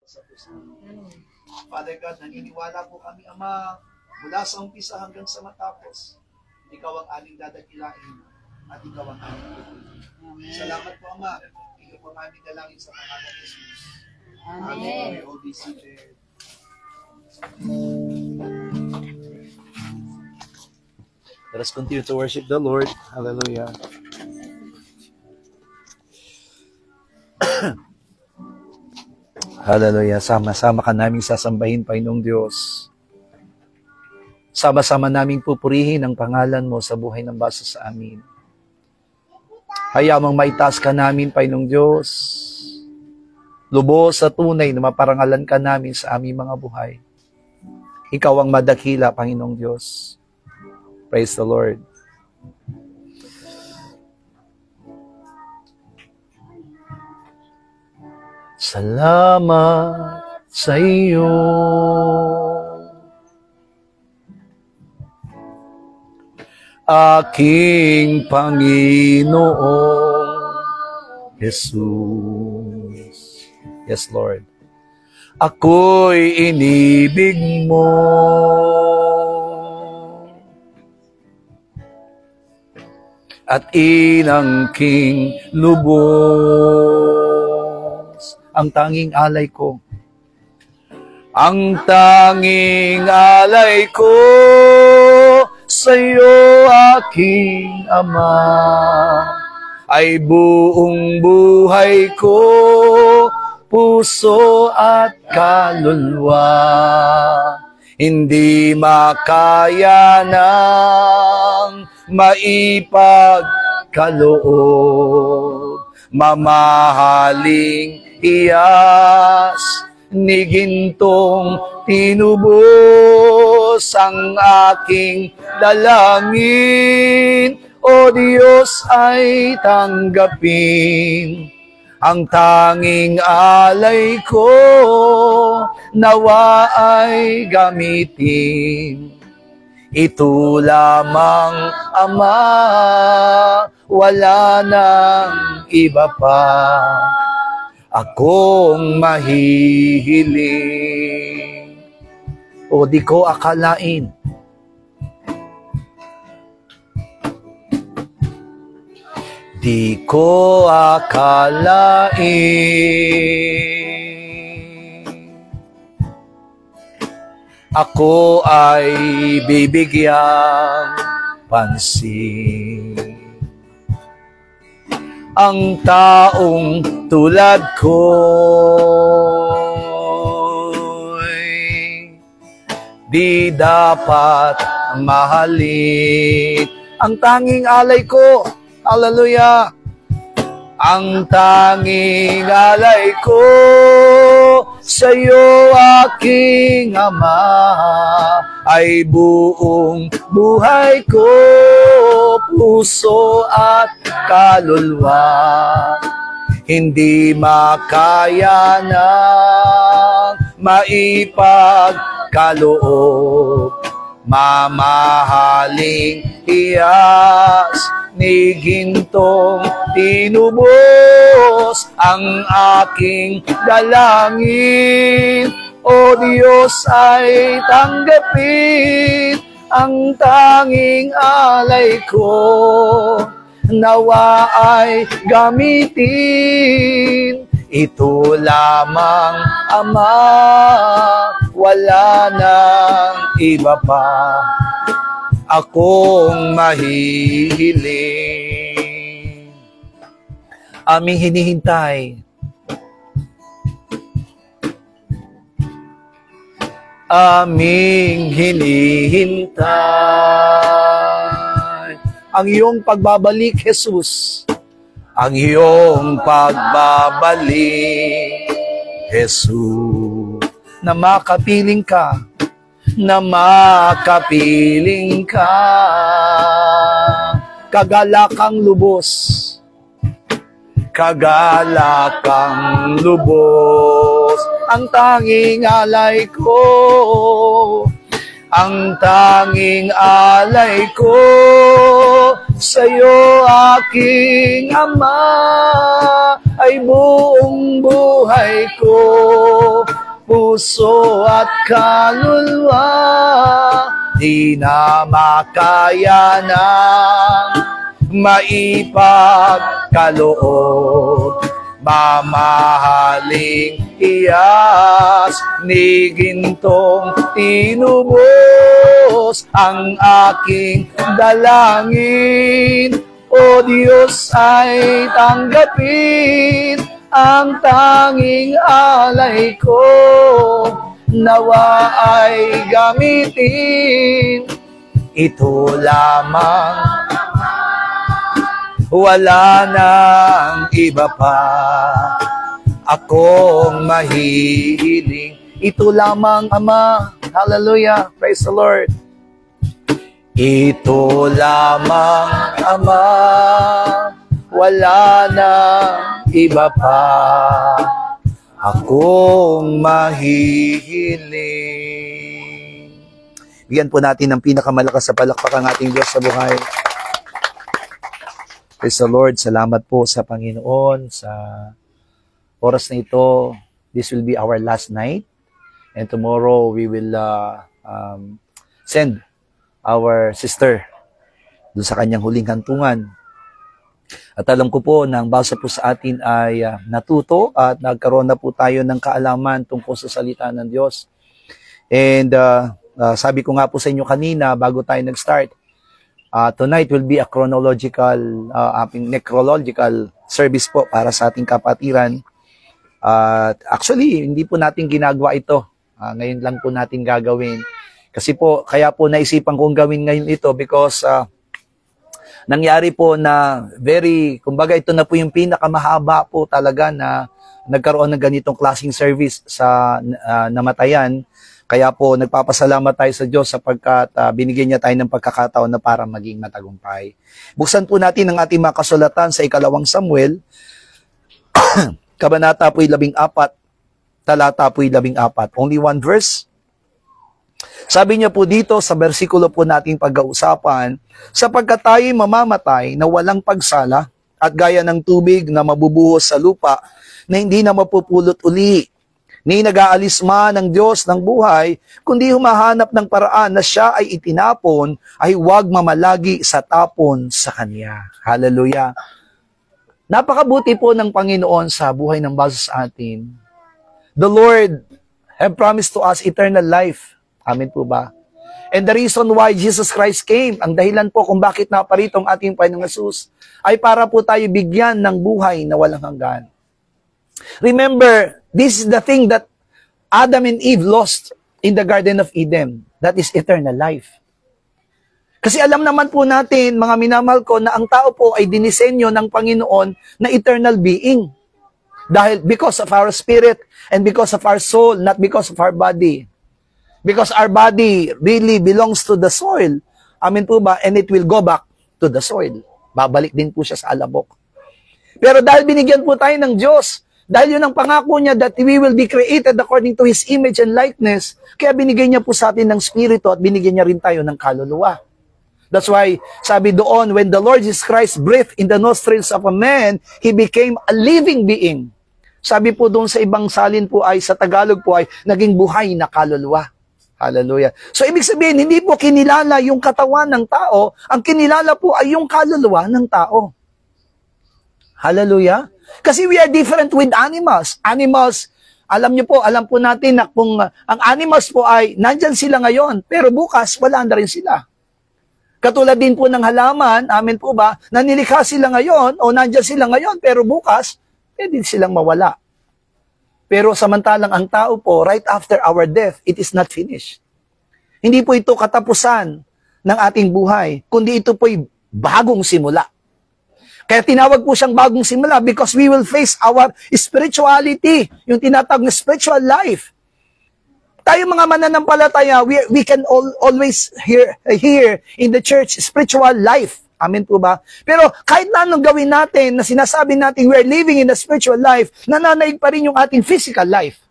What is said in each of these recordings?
sa puso. Father God, naniniwala po kami, Ama, mula sa umpisa hanggang sa matapos, Ikaw ang aming dadakilain at Ikaw ang aming pupurihin. Salamat po, Ama. Ikaw po ang aming dalangin sa pangalan ni Jesus. Amen. We all be seated. Let us continue to worship the Lord. Hallelujah. Hallelujah. Sama-sama ka naming sasambahin, Panginoong Diyos. Sama-sama naming pupurihin ang pangalan mo sa buhay ng basa sa amin. Hayamang maitaas ka namin, Panginoong Diyos. Lubos sa tunay na maparangalan ka namin sa aming mga buhay. Ikaw ang madakila, Panginoong Diyos. Praise the Lord. Salamat sa iyo, aking Panginoong Jesus. Yes, Lord. Ako'y inibig mo. At inangking lubos. Ang tanging alay ko. Ang tanging alay ko sa'yo, aking Ama, ay buong buhay ko, puso at kaluluwa. Hindi makaya ng maipagkaloob, mamahaling iyas ni gintong tinubos ang aking dalangin. O Diyos, ay tanggapin ang tanging alay ko, nawa ay gamitin. Ito lamang, Ama, wala nang iba pa akong mahihiling. O di ko akalain di ko akalain ako ay bibigyang pansin. Ang taong tulad ko di dapat mahalin. Ang tanging alay ko, hallelujah, ang tanging alay ko sa'yo, aking Ama, ay buong buhay ko, puso at kaluluwa. Hindi makaya ng maipagkaloob, mamahaling iyas ni gintong tinubos ang aking dalangin. O Diyos, ay tanggapin ang tanging alay ko, nawa ay gamitin. Ito lamang, Ama, wala nang iba pa akong mahihiling. Aming hinihintay, aming hinihintay ang iyong pagbabalik, Jesus. Ang iyong pagbabalik, Jesus, na makapiling ka, na makapiling ka. Kagalakang lubos, kagalakang lubos, ang tanging alay ko, ang tanging alay ko sa'yo, aking Ama, ay buong buhay ko, puso at kaluluwa, di na makaya ng maipagkaloob. Mamahaling iyas ni gintong tinubos ang aking dalangin. O Diyos ay tanggapin ang tanging alay ko, nawa ay gamitin ito lamang, wala nang iba pa akong mahihiling. Ito lamang, Ama. Hallelujah. Praise the Lord. Ito lamang, Ama, wala nang iba pa akong mahihiling. Bigyan po natin ng pinakamalakas sa palakpak ang ating Diyos sa buhay. Praise the Lord. Salamat po sa Panginoon sa oras na ito. This will be our last night. And tomorrow we will send our sister doon sa kanyang huling hantungan. At alam ko po na ang bawat po sa atin ay natuto at nagkaroon na po tayo ng kaalaman tungkol sa salita ng Diyos. And sabi ko nga po sa inyo kanina bago tayo nag-start, tonight will be a necrological service po para sa ating kapatiran. Actually, hindi po natin ginagawa ito. Ngayon lang po natin gagawin. Kasi po, kaya po naisipan kong gawin ngayon ito because nangyari po na kumbaga ito na po yung pinakamahaba po talaga na nagkaroon ng ganitong klaseng service sa namatayan. Kaya po nagpapasalamat tayo sa Diyos sapagkat binigyan niya tayo ng pagkakataon na para maging matagumpay. Buksan po natin ang ating mga kasulatan sa 2 Samuel, Kabanata po 14, talata po 14. Only one verse. Sabi niya po dito sa bersikulo po nating pag-uusapan, sapagkat tayo'y mamamatay na walang pagsala at gaya ng tubig na mabubuhos sa lupa na hindi na mapupulot uli. Ni nag-aalis man ng Diyos ng buhay, kundi humahanap ng paraan na siya ay itinapon, ay huwag mamalagi sa tapon sa Kanya. Hallelujah. Napakabuti po ng Panginoon sa buhay ng bawat sa atin. The Lord have promised to us eternal life. Amen po ba? And the reason why Jesus Christ came, ang dahilan po kung bakit naparito ang ating Panginoong Hesus, ay para po tayo bigyan ng buhay na walang hanggan. Remember, this is the thing that Adam and Eve lost in the Garden of Eden. That is eternal life. Kasi alam naman po natin, mga minamahal ko, na ang tao po ay dinisenyo ng Panginoon na eternal being. Dahil because of our spirit and because of our soul, not because of our body. Because our body really belongs to the soil. Amen po ba? And it will go back to the soil. Babalik din po siya sa alabok. Pero dahil binigyan po tayo ng Diyos, dahil yun ang pangako niya that we will be created according to His image and likeness, kaya binigyan niya po sa atin ng spirito at binigyan niya rin tayo ng kaluluwa. That's why, sabi doon, when the Lord Jesus Christ breathed in the nostrils of a man, He became a living being. Sabi po doon sa ibang salin po ay, sa Tagalog po ay, naging buhay na kaluluwa. Hallelujah. So, ibig sabihin, hindi po kinilala yung katawan ng tao, ang kinilala po ay yung kaluluwa ng tao. Hallelujah. Kasi we are different with animals. Animals, alam niyo po, alam po natin na kung ang animals po ay nandyan sila ngayon, pero bukas wala na rin sila. Katulad din po ng halaman, amen po ba, na nilikha sila ngayon o nandyan sila ngayon, pero bukas, pwede silang mawala. Pero samantalang ang tao po, right after our death, it is not finished. Hindi po ito katapusan ng ating buhay, kundi ito po'y bagong simula. Kaya tinawag po siyang bagong simula because we will face our spirituality, yung tinatawag na spiritual life. Tayo mga mananampalataya, we can always hear in the church spiritual life. Amen po ba? Pero kahit na anong gawin natin na sinasabi natin we're living in a spiritual life, nananaig pa rin yung ating physical life.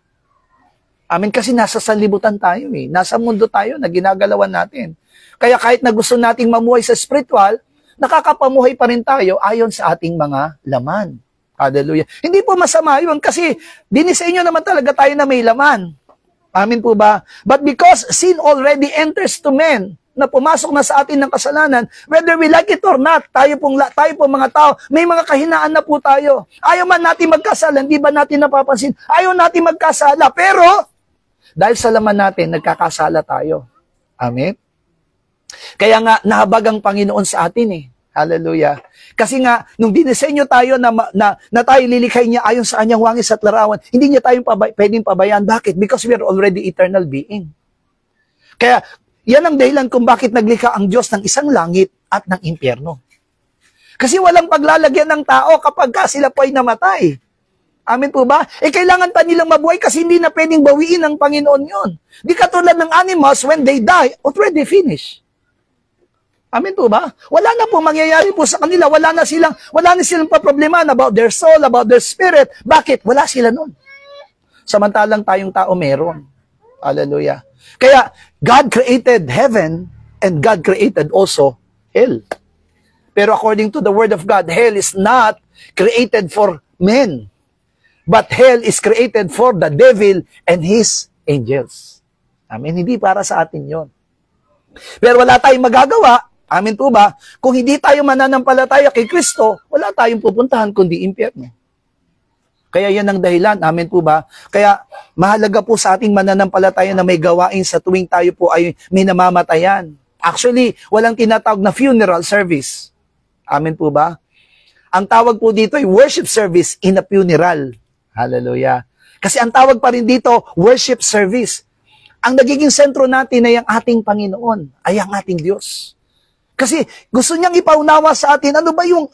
Amen, kasi nasa sanlibutan tayo eh. Nasa mundo tayo na ginagalawan natin. Kaya kahit na gusto nating mamuhay sa spiritual, nakakapamuhay pa rin tayo ayon sa ating mga laman. Hallelujah. Hindi po masama yun kasi dinisenyo naman talaga tayo na may laman. Amin po ba? But because sin already enters to men, na pumasok na sa atin ng kasalanan, whether we like it or not, tayo pong mga tao, may mga kahinaan na po tayo. Ayaw man natin magkasala, hindi ba natin napapansin? Ayaw natin magkasala, pero dahil sa laman natin, nagkakasala tayo. Amen? Kaya nga, nahabag ang Panginoon sa atin eh. Hallelujah. Kasi nga, nung dinisenyo tayo na tayo lilikhay niya ayon sa anyang wangis at larawan, hindi niya tayo pwedeng pabayaan. Bakit? Because we are already eternal being. Kaya, yan ang dahilan kung bakit naglikha ang Diyos ng isang langit at ng impyerno. Kasi walang paglalagyan ng tao kapag sila po ay namatay. Amin po ba? Kailangan pa nilang mabuhay kasi hindi na pwedeng bawiin ng Panginoon yon. Di katulad ng animals, when they die, already finished. Amin po ba? Wala na po mangyayari po sa kanila. Wala na silang pa-problema about their soul, about their spirit. Bakit? Wala sila nun. Samantalang tayong tao meron. Hallelujah. Kaya, God created heaven and God created also hell. Pero according to the word of God, hell is not created for men. But hell is created for the devil and his angels. Amen. Hindi para sa atin yon. Pero wala tayong magagawa. Amin po ba? Kung hindi tayo mananampalataya kay Kristo, wala tayong pupuntahan kundi impyerno. Kaya yan ang dahilan. Amen po ba? Kaya mahalaga po sa ating mananampalataya na may gawain sa tuwing tayo po ay may namamatayan. Actually, walang tinatawag na funeral service. Amen po ba? Ang tawag po dito ay worship service in a funeral. Hallelujah. Kasi ang tawag pa rin dito, worship service. Ang nagiging sentro natin ay ang ating Panginoon, ay ang ating Diyos. Kasi gusto niyang ipaunawa sa atin, ano ba yung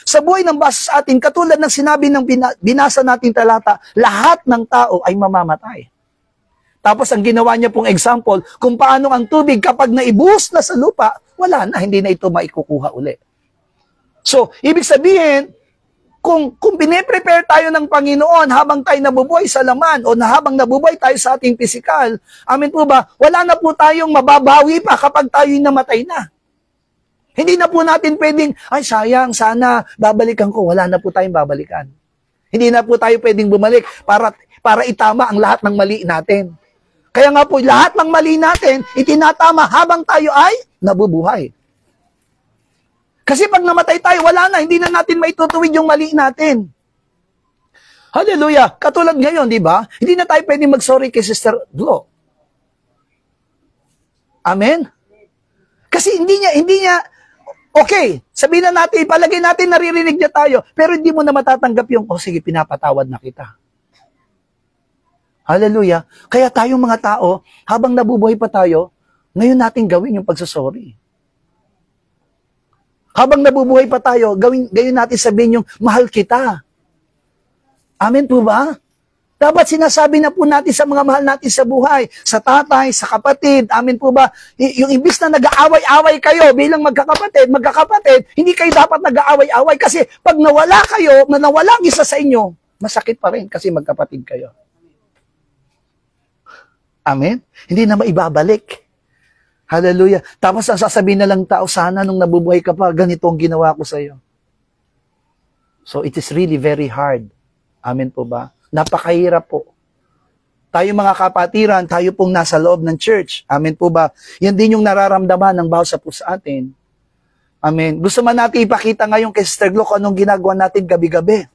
sa buhay ng basa sa atin, katulad ng sinabi ng binasa nating talata, lahat ng tao ay mamamatay. Tapos ang ginawa niya pong example, kung paano ang tubig kapag naibuhos na sa lupa, wala na, hindi na ito maikukuha uli. So, ibig sabihin, kung pine-prepare tayo ng Panginoon habang tayo nabubuhay sa laman o habang nabubuhay tayo sa ating pisikal, amin po ba, wala na po tayong mababawi pa kapag tayo'y namatay na. Hindi na po natin pwedeng, ay sayang, sana babalikan ko. Wala na po tayong babalikan. Hindi na po tayo pwedeng bumalik para itama ang lahat ng mali natin. Kaya nga po, lahat ng mali natin, itinatama habang tayo ay nabubuhay. Kasi pag namatay tayo, wala na, hindi na natin maitutuwid yung mali natin. Hallelujah! Katulad ngayon, di ba? Hindi na tayo pwedeng mag-sorry kay Sister Glo. Amen? Kasi hindi niya, okay, sabihin na natin, palagay natin naririnig niya tayo, pero hindi mo na matatanggap yung, sige, pinapatawad na kita. Hallelujah. Kaya tayong mga tao, habang nabubuhay pa tayo, ngayon natin gawin yung pagsasorry. Habang nabubuhay pa tayo, ngayon natin sabihin yung, mahal kita. Amen po ba? Dapat sinasabi na po natin sa mga mahal natin sa buhay, sa tatay, sa kapatid, amin po ba, yung imbis na nag-aaway-away kayo bilang magkakapatid, hindi kayo dapat nag-aaway-away kasi pag nawala kayo, nawala ang isa sa inyo, masakit pa rin kasi magkapatid kayo. Amen? Hindi na maibabalik. Hallelujah. Tapos ang sasabihin na lang tao, sana nung nabubuhay ka pa, ganito ang ginawa ko sa iyo. So it is really very hard. Amen po ba? Napakahirap po. Tayo mga kapatiran, tayo pong nasa loob ng church. Amen po ba? Yan din yung nararamdaman ng bawat po sa atin. Amen. Gusto man natin ipakita ngayon kay Sister Glo kung anong ginagawa natin gabi-gabi.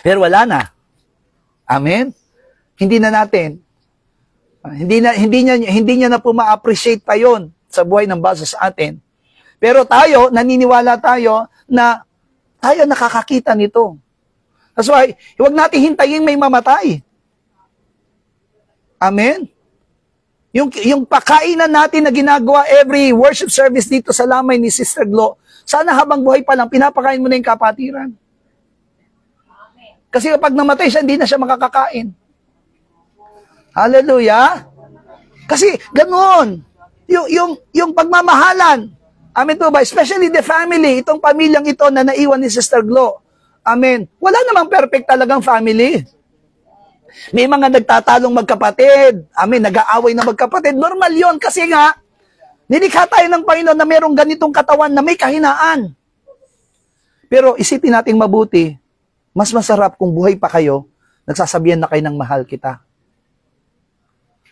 Pero wala na. Amen? Hindi na natin. Hindi niya na po ma-appreciate pa yon sa buhay ng bawat sa atin. Pero tayo, naniniwala tayo na tayo nakakakita nito. That's why, huwag natin hintayin may mamatay. Amen? Yung pakainan natin na ginagawa every worship service dito sa lamay ni Sister Glo, sana habang buhay pa lang, pinapakain mo na yung kapatiran. Kasi kapag namatay siya, hindi na siya makakakain. Hallelujah! Kasi ganoon, yung pagmamahalan, amen po ba? Especially the family, itong pamilyang ito na naiwan ni Sister Glo. Amen. Wala namang perfect talagang family. May mga nagtatalong magkapatid. Amen. Nag-aaway na magkapatid. Normal yon kasi nga, nilikha tayo ng Panginoon na mayroong ganitong katawan na may kahinaan. Pero isipin nating mabuti, mas masarap kung buhay pa kayo, nagsasabihan na kayo ng mahal kita.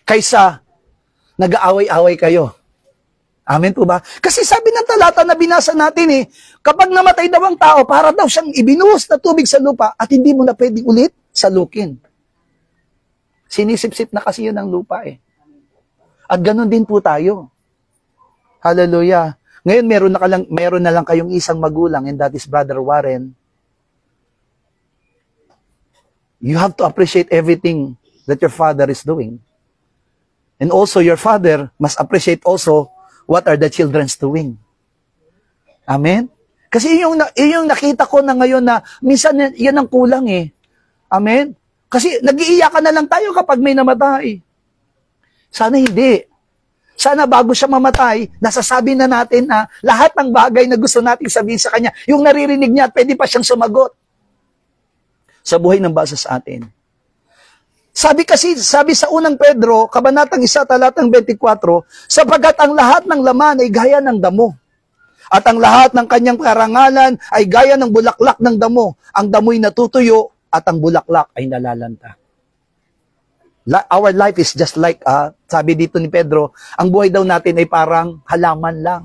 kaysa nag-aaway-away kayo. Amen po ba? Kasi sabi ng talata na binasa natin kapag namatay daw ang tao, para daw siyang ibinuhos na tubig sa lupa at hindi mo na pwedeng ulit salukin. Sinisip-sip na kasi yun ang lupa At ganun din po tayo. Hallelujah. Ngayon meron na lang kayong isang magulang, and that is Brother Warren. You have to appreciate everything that your father is doing. And also your father must appreciate also what are the children's doing. Amen? Kasi yung nakita ko na ngayon na minsan yan ang kulang Amen? Kasi nag-iiyakan na lang tayo kapag may namatay. Sana hindi. Sana bago siya mamatay, nasasabi na natin na lahat ng bagay na gusto nating sabihin sa kanya, yung naririnig niya at pwede pa siyang sumagot sa buhay ng basa sa atin. Sabi sa unang Pedro, kabanatang 1, talatang 24, sapagkat ang lahat ng laman ay gaya ng damo. At ang lahat ng kanyang karangalan ay gaya ng bulaklak ng damo. Ang damo'y natutuyo at ang bulaklak ay nalalanta. Our life is just like, sabi dito ni Pedro, ang buhay daw natin ay parang halaman lang.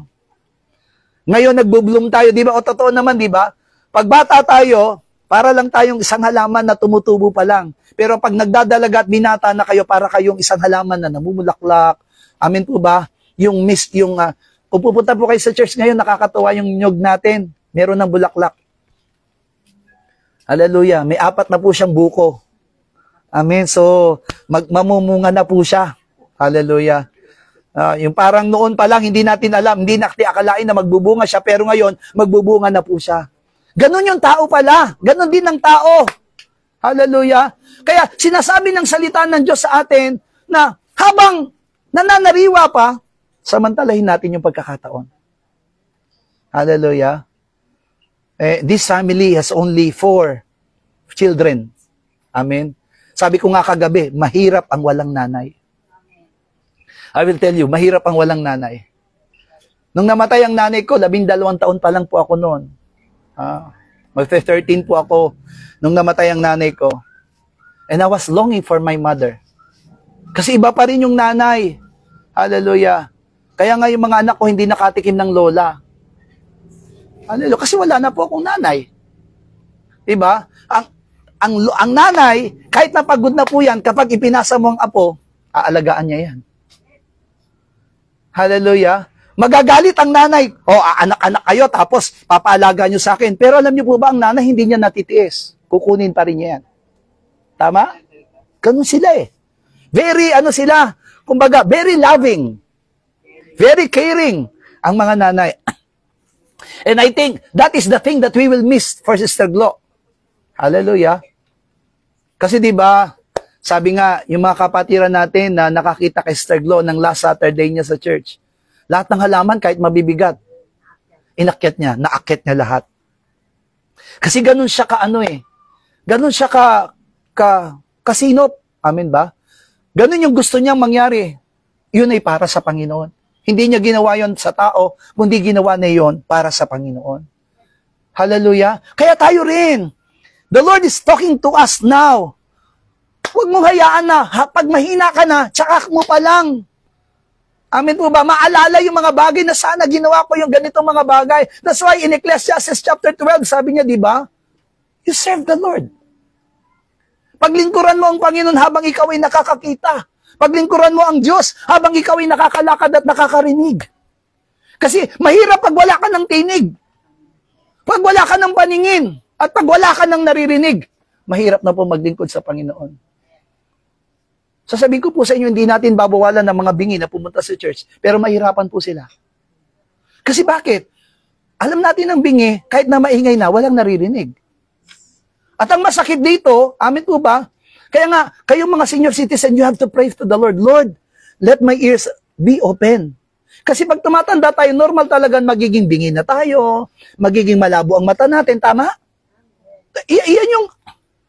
Ngayon nagbo-bloom tayo, di ba? O totoo naman, di ba? Pag bata tayo, para lang tayong isang halaman na tumutubo pa lang. Pero pag nagdadalaga at binata na kayo, para kayong isang halaman na namumulaklak. Amen po ba? Kung pupunta po kayo sa church ngayon, nakakatuwa yung nyog natin. Meron ng bulaklak. Hallelujah. May 4 na po siyang buko. Amen. So, mamumunga na po siya. Hallelujah. Yung parang noon pa lang, hindi natin alam, hindi natin akalain na magbubunga siya, pero ngayon, magbubunga na po siya. Ganon yung tao pala. Ganon din ang tao. Hallelujah. Kaya, sinasabi ng salita ng Diyos sa atin na habang nananariwa pa, samantalahin natin yung pagkakataon. Hallelujah. This family has only 4 children. Amen. Sabi ko nga kagabi, mahirap ang walang nanay. I will tell you, mahirap ang walang nanay. Nung namatay ang nanay ko, 12 taon pa lang po ako noon. Mag-13 po ako nung namatay ang nanay ko. And I was longing for my mother. Kasi iba pa rin yung nanay. Hallelujah. Kaya nga yung mga anak ko hindi nakatikim ng lola. Hallelujah. Kasi wala na po akong nanay. Diba? Ang nanay, kahit napagod na po yan, kapag ipinasa mo ang apo, aalagaan niya yan. Hallelujah. Magagalit ang nanay. Anak-anak kayo, tapos papaalaga nyo sa akin. Pero alam niyo po ba, ang nanay hindi niya natitiis. Kukunin pa rin niya yan. Tama? Ganun sila Very, kumbaga, very loving. Very caring ang mga nanay. And I think that is the thing that we will miss for Sister Glo. Hallelujah. Kasi di ba, sabi nga, yung mga kapatiran natin na nakakita kay Sister Glo ng last Saturday niya sa church, lahat ng halaman, kahit mabibigat, inakyat niya, naakyat niya lahat. Kasi ganun siya ganun siya kasinop. Amen ba? Ganun yung gusto niyang mangyari. Yun ay para sa Panginoon. Hindi niya ginawa yon sa tao, kundi ginawa niya yon para sa Panginoon. Hallelujah. Kaya tayo rin. The Lord is talking to us now. Huwag mong hayaan na, pag mahina ka na, tsaka mo pa lang. Amen po ba? Maalala yung mga bagay na sana ginawa ko yung ganitong mga bagay. That's why in Ecclesiastes chapter 12, sabi niya, di ba? You serve the Lord. Paglingkuran mo ang Panginoon habang ikaw ay nakakakita. Paglingkuran mo ang Diyos habang ikaw ay nakakalakad at nakakarinig. Kasi mahirap pag wala ka ng tinig. Pag wala ka ng paningin. At pag wala ka ng naririnig, mahirap na po maglingkod sa Panginoon. Sasabihin ko po sa inyo, hindi natin babawalan ng mga bingi na pumunta sa church, pero mahirapan po sila. Kasi bakit? Alam natin ang bingi, kahit na maingay na, walang naririnig. At ang masakit dito, amin po ba? Kaya nga, kayong mga senior citizen, you have to pray to the Lord. Lord, let my ears be open. Kasi pag tumatanda tayo, normal talagang magiging bingi na tayo, magiging malabo ang mata natin, tama? Iyan yung,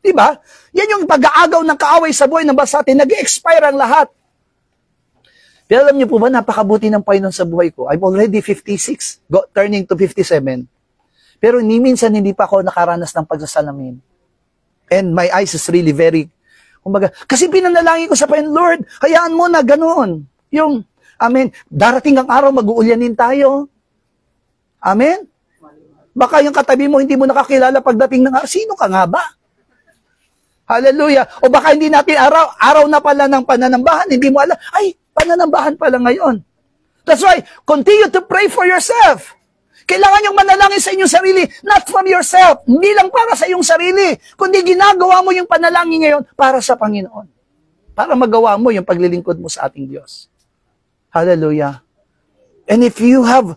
di ba? Yan yung pag-aagaw ng kaaway sa buhay ng basa atin, nag-expire ang lahat. Pero alam niyo po ba, napakabuti ng Panginoon sa buhay ko. I'm already 56, turning to 57. Pero ni minsan hindi pa ako nakaranas ng pagsasalamin. And my eyes is really very, Kumbaga, kasi pinanalangin ko sa Panginoon, Lord, hayaan mo na ganoon. Yung, amen, darating ang araw, mag-uulyanin tayo. Amen? Baka yung katabi mo, hindi mo nakakilala pagdating ng araw. Sino ka nga ba? Hallelujah. O baka hindi natin araw na pala ng pananambahan, hindi mo alam, ay, pananambahan pala ngayon. That's why, continue to pray for yourself. Kailangan yung manalangin sa inyong sarili, not from yourself. Hindi lang para sa iyong sarili, kundi ginagawa mo yung panalangin ngayon para sa Panginoon. Para magawa mo yung paglilingkod mo sa ating Diyos. Hallelujah. And if you have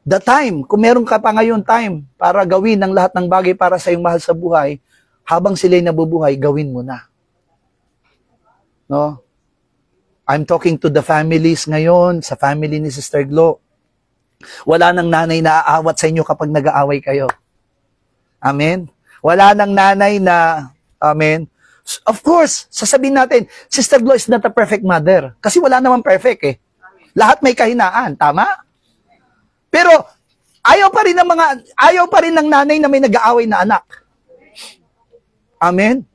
the time, kung meron ka pa ngayon time para gawin ang lahat ng bagay para sa iyong mahal sa buhay, habang sila'y nabubuhay, gawin mo na. No? I'm talking to the families ngayon, sa family ni Sister Glo. Wala nang nanay na aawat sa inyo kapag nag-aaway kayo. Amen? Wala nang nanay na, amen? Of course, sasabihin natin, Sister Glo is not a perfect mother. Kasi wala naman perfect eh. Lahat may kahinaan, tama? Pero, ayaw pa rin ng nanay na may nag-aaway na anak. Amen?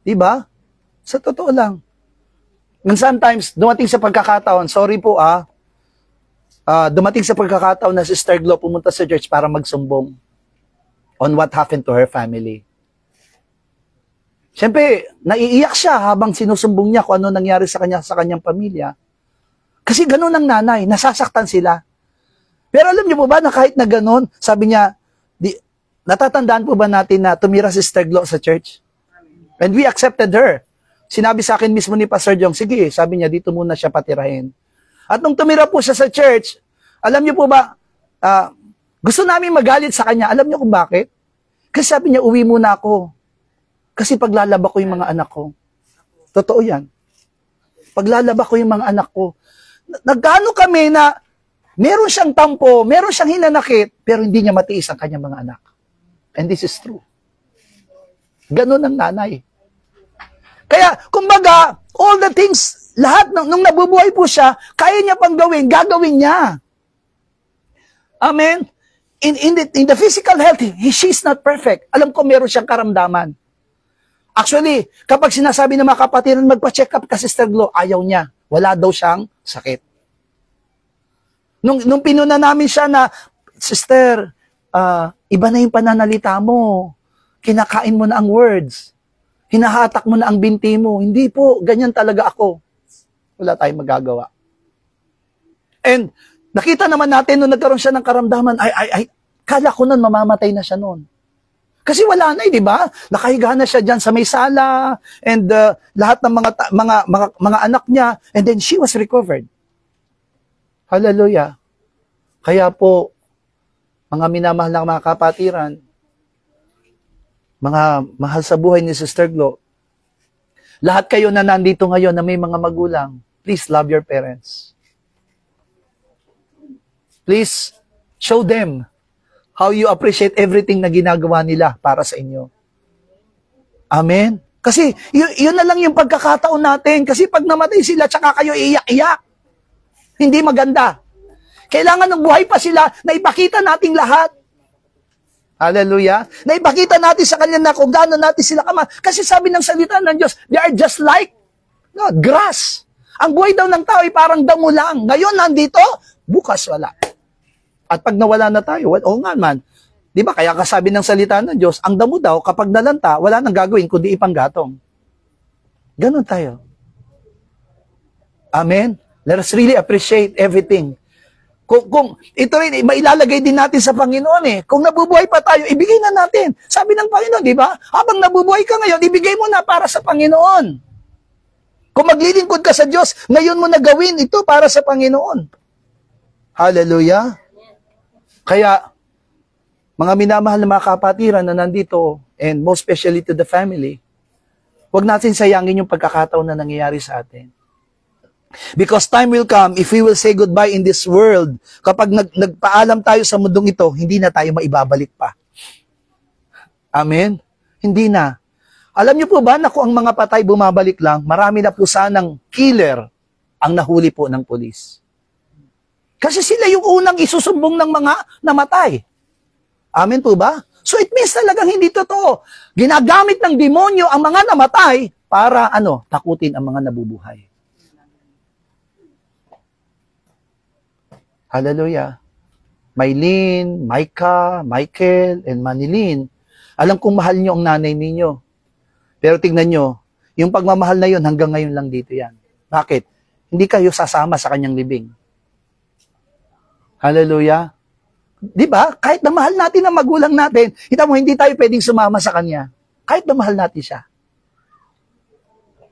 Diba? Sa totoo lang. And sometimes, dumating sa pagkakataon, sorry po dumating sa pagkakataon na si Sister Glo pumunta sa church para magsumbong on what happened to her family. Siyempre, naiiyak siya habang sinusumbong niya kung ano nangyari sa kanyang pamilya. Kasi ganun ang nanay, nasasaktan sila. Pero alam niyo po ba na kahit na ganun, sabi niya, natatandaan po ba natin na tumira si Sister Glo sa church? And we accepted her. Sinabi sa akin mismo ni Pastor Jong, sige, sabi niya, dito muna siya patirahin. At nung tumira po siya sa church, alam niyo po ba, gusto namin magalit sa kanya. Alam niyo kung bakit? Kasi sabi niya, uwi muna ako. Kasi paglalaba ko yung mga anak ko. Totoo yan. Paglalaba ko yung mga anak ko. Nagkano kami na meron siyang tampo, meron siyang hinanakit, pero hindi niya matiis ang kanyang mga anak. And this is true. Ganun ang nanay. Kaya, kumbaga, all the things, lahat, nung nabubuhay po siya, kaya niya pang gawin, gagawin niya. Amen? In the physical health, she's not perfect. Alam ko meron siyang karamdaman. Actually, kapag sinasabi ng mga kapatiran, magpa-check up ka, Sister Glo, ayaw niya. Wala daw siyang sakit. Nung pinuna namin siya na, Sister, iba na yung pananalita mo. Kinakain mo na ang words. Hinahatak mo na ang binti mo. Hindi po, ganyan talaga ako. Wala tayong magagawa. And nakita naman natin nung nagkaroon siya ng karamdaman, kala ko nun mamamatay na siya nun. Kasi wala na di ba? Nakahiga na siya dyan sa may sala and lahat ng mga anak niya, and then she was recovered. Hallelujah. Kaya po, mga minamahal ng mga kapatiran, mga mahal sa buhay ni Sister Glo, lahat kayo na nandito ngayon na may mga magulang, please love your parents. Please show them how you appreciate everything na ginagawa nila para sa inyo. Amen? Kasi yun na lang yung pagkakataon natin. Kasi pag namatay sila, tsaka kayo iiyak-iyak. Hindi maganda. Kailangan ng buhay pa sila na ipakita nating lahat. Hallelujah. Na ipakita natin sa kanila na kung gaano natin sila kama. Kasi sabi ng salita ng Diyos, they are just like grass. Ang buhay daw ng tao ay parang damo lang. Ngayon nandito, bukas wala. At pag nawala na tayo, oo nga man. Di ba? Kaya kasabi ng salita ng Diyos, ang damo daw, kapag nalanta, wala nang gagawin kundi ipanggatong. Ganon tayo. Amen? Let us really appreciate everything. Kung ito rin, mailalagay din natin sa Panginoon eh. Kung nabubuhay pa tayo, ibigay na natin. Sabi ng Panginoon, di ba? Habang nabubuhay ka ngayon, ibigay mo na para sa Panginoon. Kung maglilingkod ka sa Diyos, ngayon mo na gawin ito para sa Panginoon. Hallelujah. Kaya, mga minamahal na mga kapatiran na nandito, and most especially to the family, huwag natin sayangin yung pagkakataon na nangyayari sa atin. Because time will come, if we will say goodbye in this world, kapag nagpaalam tayo sa mundong ito, hindi na tayo maibabalik pa. Amen? Hindi na. Alam niyo po ba na kung ang mga patay bumabalik lang, marami na po sanang killer ang nahuli po ng pulis. Kasi sila yung unang isusumbong ng mga namatay. Amen po ba? So it means talagang hindi totoo. Ginagamit ng demonyo ang mga namatay para takutin ang mga nabubuhay. Hallelujah. Maylene, Micah, Michael, and Manilyn, alam kong mahal nyo ang nanay ninyo. Pero tingnan nyo, yung pagmamahal na yun, hanggang ngayon lang dito yan. Bakit? Hindi kayo sasama sa kanyang libing. Hallelujah. Di ba? Kahit na mahal natin ang magulang natin, kita mo, hindi tayo pwedeng sumama sa kanya. Kahit na mahal natin siya.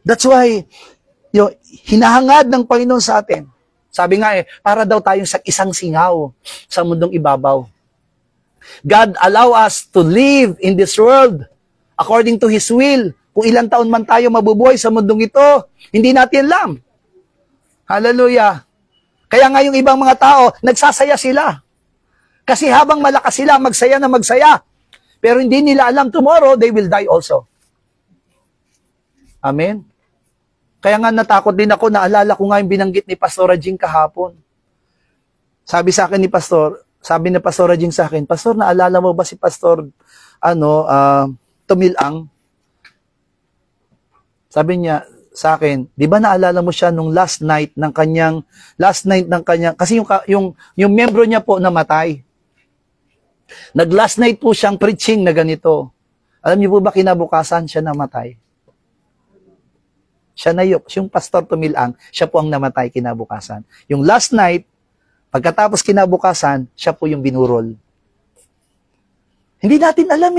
That's why, hinahangad ng Panginoon sa atin. Sabi nga para daw tayong isang singaw sa mundong ibabaw. God allow us to live in this world according to His will. Kung ilang taon man tayo mabubuhay sa mundong ito, hindi natin alam. Hallelujah. Kaya nga yung ibang mga tao, nagsasaya sila. Kasi habang malakas sila, magsaya na magsaya. Pero hindi nila alam tomorrow, they will die also. Amen? Kaya nga natakot din ako, naalala ko nga yung binanggit ni Pastor Rajing kahapon. Sabi sa akin ni Pastor Rajing sa akin, Pastor, naalala mo ba si Pastor Tumilang? Sabi niya sa akin, di ba naalala mo siya nung last night ng kanyang, kasi yung membro niya po namatay. Nag-last night po siyang preaching na ganito. Alam niyo po ba kinabukasan siya namatay? Siya na yung Pastor Tumilang, siya po ang namatay kinabukasan. Yung last night, pagkatapos kinabukasan, siya po yung binurol. Hindi natin alam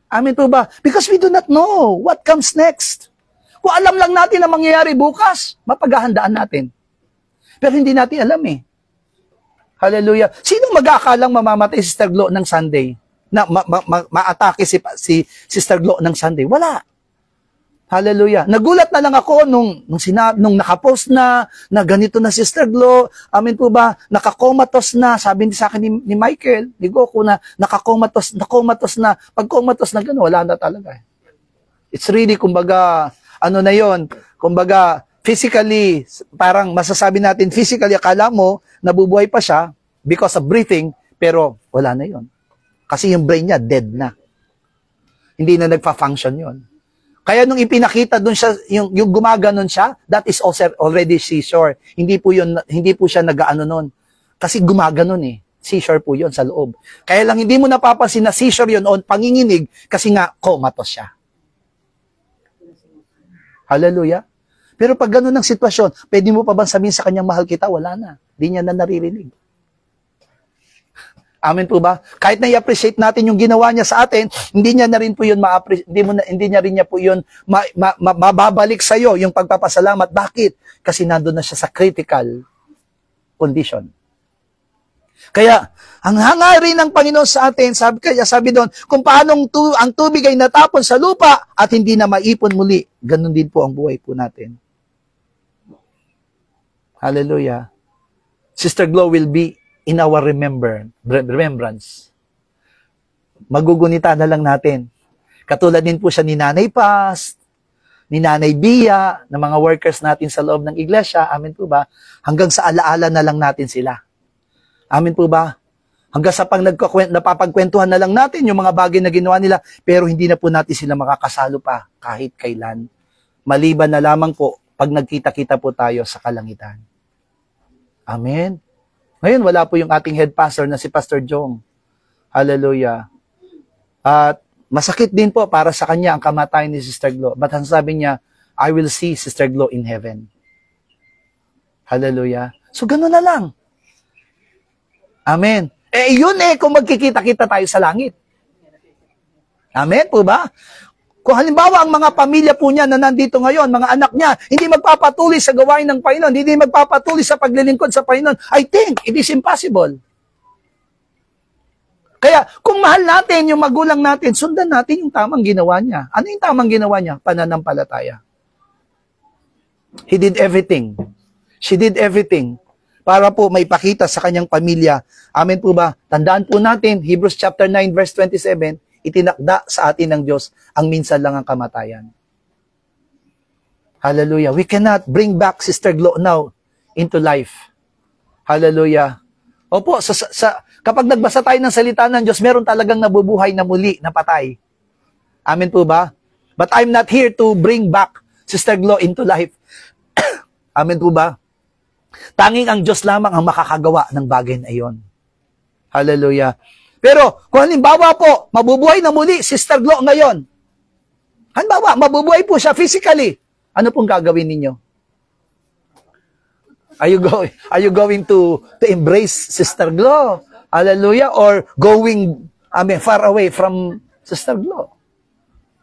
Amen po ba? Because we do not know what comes next. Kung alam lang natin na mangyayari bukas, mapaghahandaan natin. Pero hindi natin alam Hallelujah. Sino mag-aakalang mamamatay si Sister Glo ng Sunday? Na ma-atake si Sister Glo ng Sunday? Wala. Hallelujah. Nagulat na lang ako nung nakapost na ganito na Sister Glo. Amen po ba? Nakakomatos na. Sabi sa akin ni Michael, ni Goku na nakakomatos na. Pag komatos na gano'n, wala na talaga. It's really, kumbaga, na yon? Kumbaga, physically, parang masasabi natin, physically, akala mo, nabubuhay pa siya because of breathing, pero wala na yon. Kasi yung brain niya, dead na. Hindi na nagpa-function yon. Kaya nung ipinakita doon siya, yung gumaganon siya, that is also already seizure. Hindi po siya nag-aano nun. Kasi gumaganon Seizure po yon sa loob. Kaya lang hindi mo napapansin na seizure yon o panginginig kasi nga comatose siya. Hallelujah. Pero pag gano'n ang sitwasyon, pwede mo pa bang sabihin sa kanyang mahal kita? Wala na. Hindi niya na naririnig. Amen po ba? Kahit na i-appreciate natin yung ginawa niya sa atin, hindi niya na rin po yun hindi niya rin niya po yun mababalik sa iyo yung pagpapasalamat. Bakit? Kasi nandoon na siya sa critical condition. Kaya, ang hangarin ng Panginoon sa atin, sabi doon, kung paano ang tubig ay natapon sa lupa at hindi na maipon muli, ganun din po ang buhay po natin. Hallelujah. Sister Glo will be in our remembrance. Magugunita na lang natin. Katulad din po siya ni Nanay Paz, ni Nanay Bia, ng mga workers natin sa loob ng iglesia. Amen po ba? Hanggang sa alaala na lang natin sila. Amen po ba? Hanggang sa napapagkwentuhan na lang natin yung mga bagay na ginawa nila, pero hindi na po natin sila makakasalo pa kahit kailan. Maliban na lamang po pag nagkita-kita po tayo sa kalangitan. Amen. Ngayon, wala po yung ating head pastor na si Pastor Jong. Hallelujah. At masakit din po para sa kanya ang kamatayan ni Sister Glo. But ang sabi niya, I will see Sister Glo in heaven. Hallelujah. So, gano'n na lang. Amen. Yun kung magkikita-kita tayo sa langit. Amen po ba? Kung halimbawa ang mga pamilya po niya na nandito ngayon, mga anak niya, hindi magpapatuloy sa gawain ng Panginoon, hindi magpapatuloy sa paglilingkod sa Panginoon, I think it is impossible. Kaya kung mahal natin yung magulang natin, sundan natin yung tamang ginawa niya. Ano yung tamang ginawa niya? Pananampalataya. He did everything. She did everything para po maipakita sa kanyang pamilya. Amen po ba? Tandaan po natin, Hebrews chapter 9 verse 27, itinakda sa atin ng Diyos ang minsan lang ang kamatayan. Hallelujah. We cannot bring back Sister Glo now into life. Hallelujah. Opo, kapag nagbasa tayo ng salita ng Diyos, meron talagang nabubuhay na muli, na patay. Amen po ba? But I'm not here to bring back Sister Glo into life. Amen po ba? Tanging ang Diyos lamang ang makakagawa ng bagay na iyon. Hallelujah. Pero kung halimbawa po, mabubuhay na muli Sister Glo ngayon. Halimbawa, mabubuhay po siya physically. Ano pong gagawin ninyo? Are you going to embrace Sister Glo? Hallelujah. Or going, far away from Sister Glo?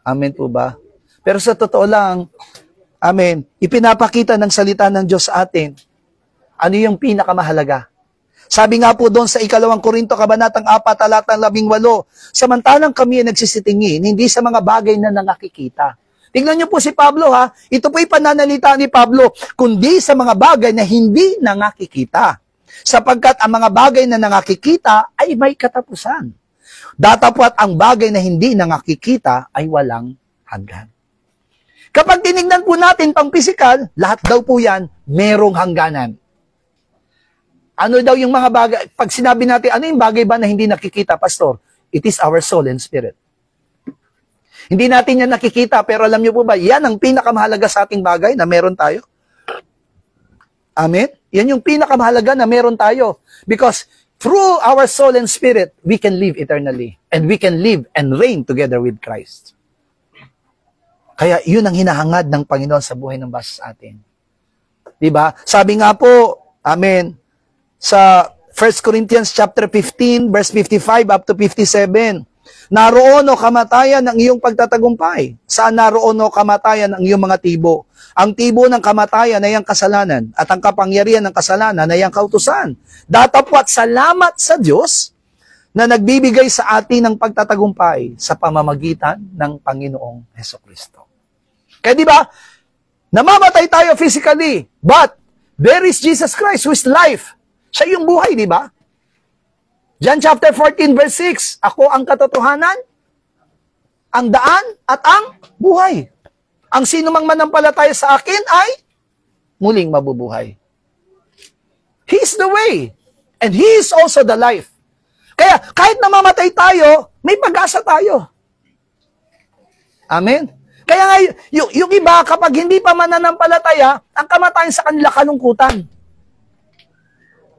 Amen po ba? Pero sa totoo lang, ipinapakita ng salita ng Diyos sa atin, ano yung pinakamahalaga. Sabi nga po doon sa 2 Korinto, Kabanatang 4, Talatang 18, samantalang kami ay nagsisitingin, hindi sa mga bagay na nakikita. Tingnan niyo po si Pablo ha, ito po pananalita ni Pablo, kundi sa mga bagay na hindi nakikita. Sapagkat ang mga bagay na nakikita ay may katapusan. Datapwat ang bagay na hindi nakikita ay walang hanggan. Kapag tinignan po natin pang pisikal, lahat daw po yan merong hangganan. Ano daw yung mga bagay? Pag sinabi natin, ano yung bagay ba na hindi nakikita, Pastor? It is our soul and spirit. Hindi natin yan nakikita, pero alam niyo po ba, yan ang pinakamahalaga sa ating bagay na meron tayo. Amen? Yan yung pinakamahalaga na meron tayo. Because through our soul and spirit, we can live eternally. And we can live and reign together with Christ. Kaya yun ang hinahangad ng Panginoon sa buhay ng basa sa atin. Diba? Sabi nga po, amen, sa 1 Corinthians chapter 15, verse 55 up to 57, naroon o kamatayan ng iyong pagtatagumpay. Saan naroon o kamatayan ng iyong mga tibo? Ang tibo ng kamatayan ay ang kasalanan, at ang kapangyarihan ng kasalanan ay ang kautusan. Datapwat salamat sa Diyos na nagbibigay sa atin ng pagtatagumpay sa pamamagitan ng Panginoong Hesukristo. Kaya di ba, namamatay tayo physically, but there is Jesus Christ who is life. Siya yung buhay, di ba? John chapter 14 verse 6, ako ang katotohanan, ang daan at ang buhay. Ang sino mang manampalataya sa akin ay muling mabubuhay. He is the way. And He is also the life. Kaya kahit namamatay tayo, may pag-asa tayo. Amen? Kaya nga, yung iba, kapag hindi pa mananampalataya, ang kamatayan sa kanila kalungkutan.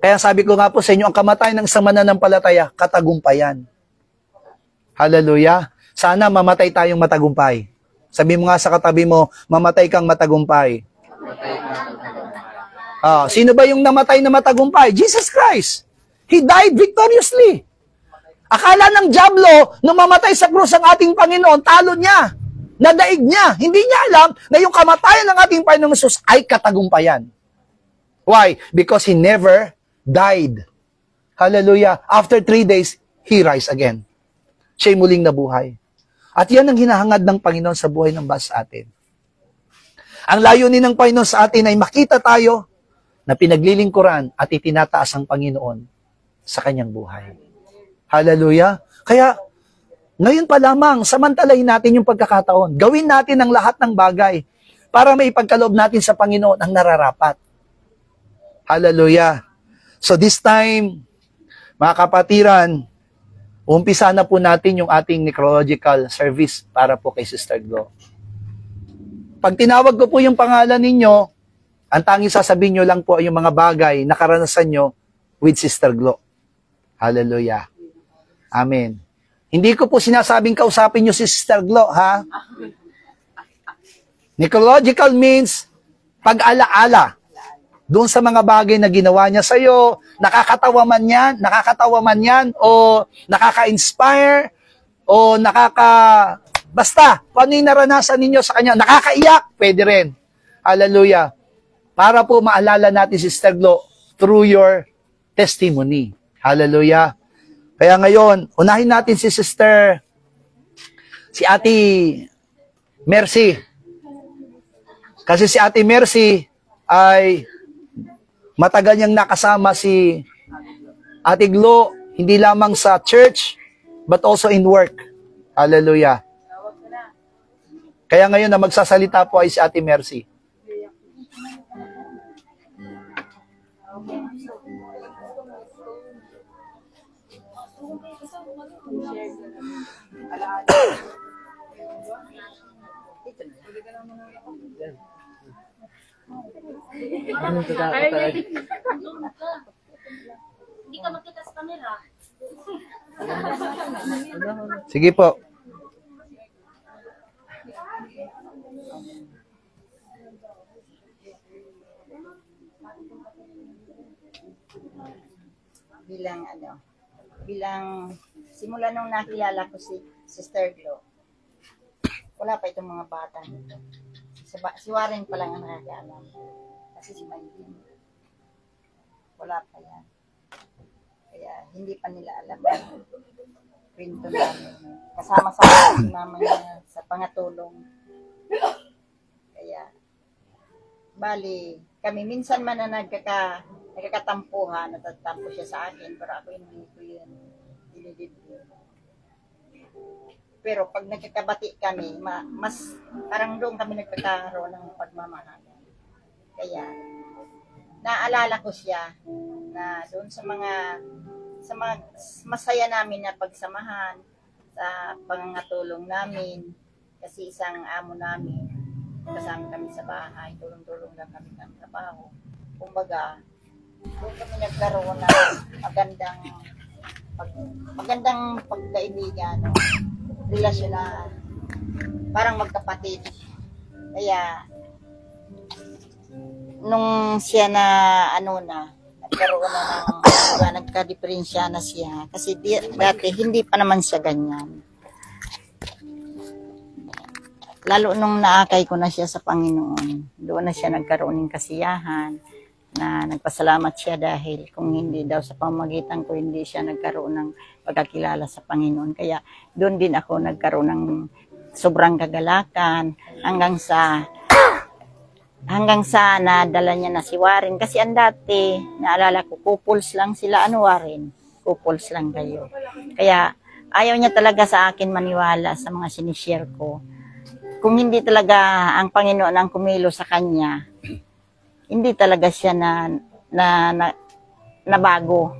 Kaya sabi ko nga po sa inyo, ang kamatayan ng isang mananampalataya, katagumpayan. Hallelujah. Sana mamatay tayong matagumpay. Sabi mo nga sa katabi mo, mamatay kang matagumpay. Sino ba yung namatay na matagumpay? Jesus Christ. He died victoriously. Akala ng dyablo, nung mamatay sa krus ang ating Panginoon, talo niya. Nadaig niya. Hindi niya alam na yung kamatayan ng ating Panginoong Jesus ay katagumpayan. Why? Because He never died. Hallelujah. After 3 days, He rise again. Siya'y muling nabuhay. At yan ang hinahangad ng Panginoon sa buhay ng basa atin. Ang layunin ng Panginoon sa atin ay makita tayo na pinaglilingkuran at itinataas ang Panginoon sa kanyang buhay. Hallelujah. Kaya, ngayon pa lamang, samantalahin natin yung pagkakataon. Gawin natin ang lahat ng bagay para may ipagkaloob natin sa Panginoon ang nararapat. Hallelujah. So this time, mga kapatiran, umpisa na po natin yung ating necrological service para po kay Sister Glo. Pag tinawag ko po yung pangalan ninyo, ang tanging sasabihin nyo lang po ay yung mga bagay na karanasan nyo with Sister Glo. Hallelujah. Amen. Hindi ko po sinasabing kausapin nyo si Sister Glo, ha? Necrological means pag-alaala doon sa mga bagay na ginawa niya sa iyo, nakakatawa man yan, o nakaka-inspire, o basta, kung ano yung naranasan ninyo sa kanya, nakakaiyak, pwede rin. Hallelujah. Para po maalala natin si Sister Glo through your testimony. Hallelujah. Kaya ngayon, unahin natin si Ate Mercy. Kasi si Ate Mercy ay matagal niyang nakasama si Ate Glo, hindi lamang sa church, but also in work. Hallelujah. Kaya ngayon na magsasalita po ay si Ate Mercy. Hindi ka makita sa camera. Sige po. Bilang simula nung nakilala ko si Sister Glo, wala pa itong mga bata nito. Si Warren pa lang ang nakakaalam. Kasi si Maylin, wala pa yan. Kaya hindi pa nila alam ang kwento namin. Kasama-sama si mama niya sa pangatulong. Kaya, bali, kami minsan man na nagkakatampuhan, natatampo siya sa akin, pero ako hindi ko yun dinidibdib. Pero pag nagkakabati kami, mas parang doon kami nagkakaroon ng pagmamahalan. Kaya, naalala ko siya na doon sa mga masaya namin na pagsamahan, sa pangangatulong namin, kasi isang amo namin, kasama kami sa bahay, tulong-tulong lang kami ng trabaho. Kumbaga, doon kami nagkaroon ng magandang pagkaibigan, no? Relasyon na parang magkapatid. Kaya, nung siya na nagkaroon na ng nagka-diferensya na siya, kasi dati hindi pa naman siya ganyan. Lalo nung naakay ko na siya sa Panginoon, doon na siya nagkaroon ng kasiyahan, na nagpasalamat siya dahil kung hindi daw sa pamamagitan ko, hindi siya nagkaroon ng pagkakilala sa Panginoon. Kaya doon din ako nagkaroon ng sobrang kagalakan hanggang sa nadala niya na si Warren. Kasi ang dati, naalala ko, couples lang sila, Warren? Couples lang kayo. Kaya ayaw niya talaga sa akin maniwala sa mga sinishare ko. Kung hindi talaga ang Panginoon ang kumilo sa kanya, hindi talaga siya na bago.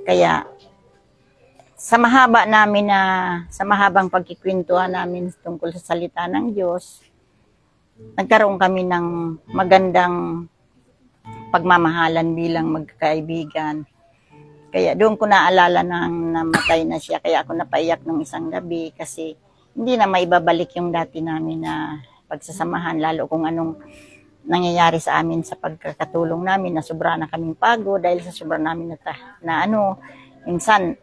Kaya sa mahabang pagkikwentuhan namin tungkol sa salita ng Diyos, nagkaroon kami ng magandang pagmamahalan bilang magkakaibigan. Kaya doon ko naalala nang namatay na siya. Kaya ako napaiyak nung isang gabi kasi hindi na maibabalik yung dati namin na pagsasamahan, lalo kung anong nangyayari sa amin sa pagkakatulong namin, na sobra na kaming pagod dahil sa sobra namin minsan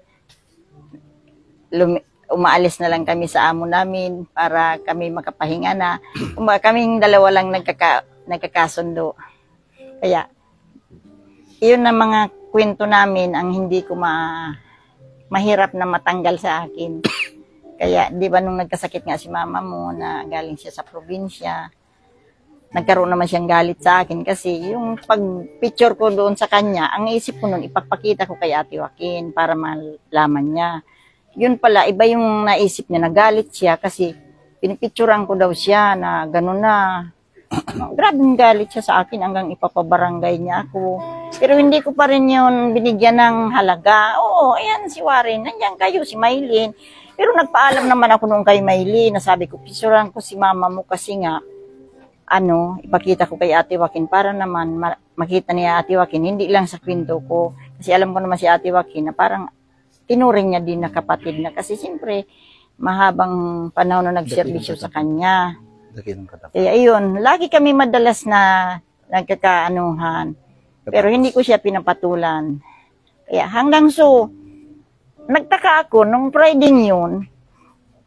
umaalis na lang kami sa amo namin para kami makapahinga na. Kaming dalawa lang nagkakasundo. Kaya iyon na mga kwento namin ang hindi ko mahirap na matanggal sa akin. Kaya di ba nung nagkasakit nga si mama mo na galing siya sa probinsya, nagkaroon naman siyang galit sa akin kasi yung pag-picture ko doon sa kanya, ang isip ko noon, ipagpakita ko kay Ate Joaquin para malaman niya. Yun pala, iba yung naisip niya, nagalit siya kasi pinipicturean ko daw siya na gano'n na. Grabing galit siya sa akin hanggang ipapabarangay niya ako. Pero hindi ko pa rin yun binigyan ng halaga. Oo, ayan si Warren, nandiyan kayo, si Maylin. Pero nagpaalam naman ako noon kay Maylin, na sabi ko, picturean ko si mama mo kasi nga, ipakita ko kay Ate Joaquin para naman makita niya Ate Joaquin, hindi lang sa kwento ko. Kasi alam ko naman si Ate Joaquin na parang tinuring niya din na kapatid na. Kasi siyempre, mahabang panahon na nagserbisyo sa kanya. Kaya ayun, lagi kami madalas na nagkakaanuhan. Pero hindi ko siya pinapatulan. Kaya hanggang nagtaka ako, nung Friday yun,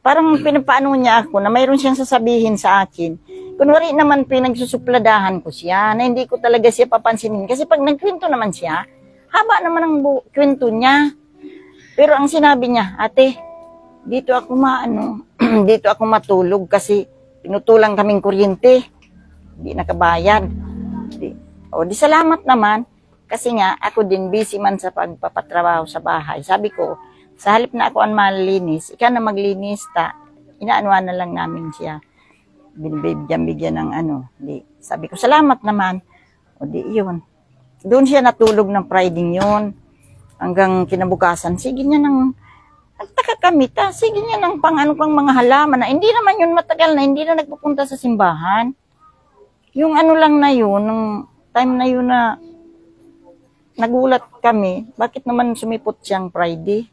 parang pinapaano niya ako na mayroon siyang sasabihin sa akin. Kunwari naman pinagsusupladahan ko siya, na hindi ko talaga siya papansinin. Kasi pag nagkwento naman siya, haba naman ang kwento niya. Pero ang sinabi niya, ate, dito ako dito ako matulog kasi pinutulang kaming kuryente. Hindi nakabayad. Di salamat naman. Kasi nga, ako din busy man sa pagpapatrabaho sa bahay. Sabi ko, sa halip na ako ang malinis, ikaw na maglinis, inaanuan na lang namin siya. Binibigyan ng Sabi ko, salamat naman. Yun. Doon siya natulog ng Friday yun. Hanggang kinabukasan, sige niya Nagtaka kami, sige niya ng pang mga halaman na hindi naman yun matagal na, hindi na nagpupunta sa simbahan. Yung lang na yun, nung time na yun na nagulat kami, bakit naman sumipot siyang Friday?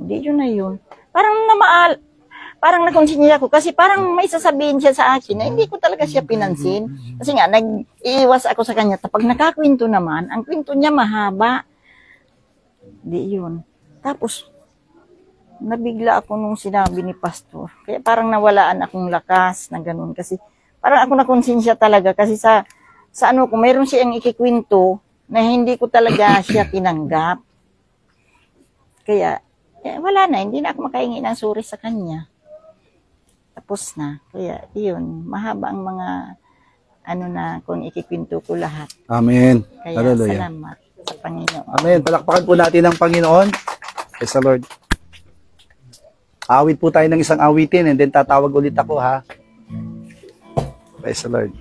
Hindi yun na yun. Parang nakonsinya ako kasi parang may sasabihin siya sa akin na hindi ko talaga siya pinansin. Kasi nga, nag-iiwas ako sa kanya. Kapag nakakwento naman, ang kwento niya mahaba. Di yun. Tapos, nabigla ako nung sinabi ni Pastor. Kaya parang nawalaan akong lakas na ganun. Kasi parang ako nakonsensya talaga. Kasi sa kung mayroon siyang ikikwento na hindi ko talaga siya tinanggap. Kaya, wala na. Hindi na ako makahingi ng suri sa kanya. Tapos na. Kaya, yun, mahaba ang mga, na, kung ikikwento ko lahat. Amen. Kaya, Hallelujah. salamat sa Panginoon. Amen. Palakpakan po natin ang Panginoon. Praise the Lord. Awit po tayo ng isang awitin and then tatawag ulit ako, ha? Praise the Lord.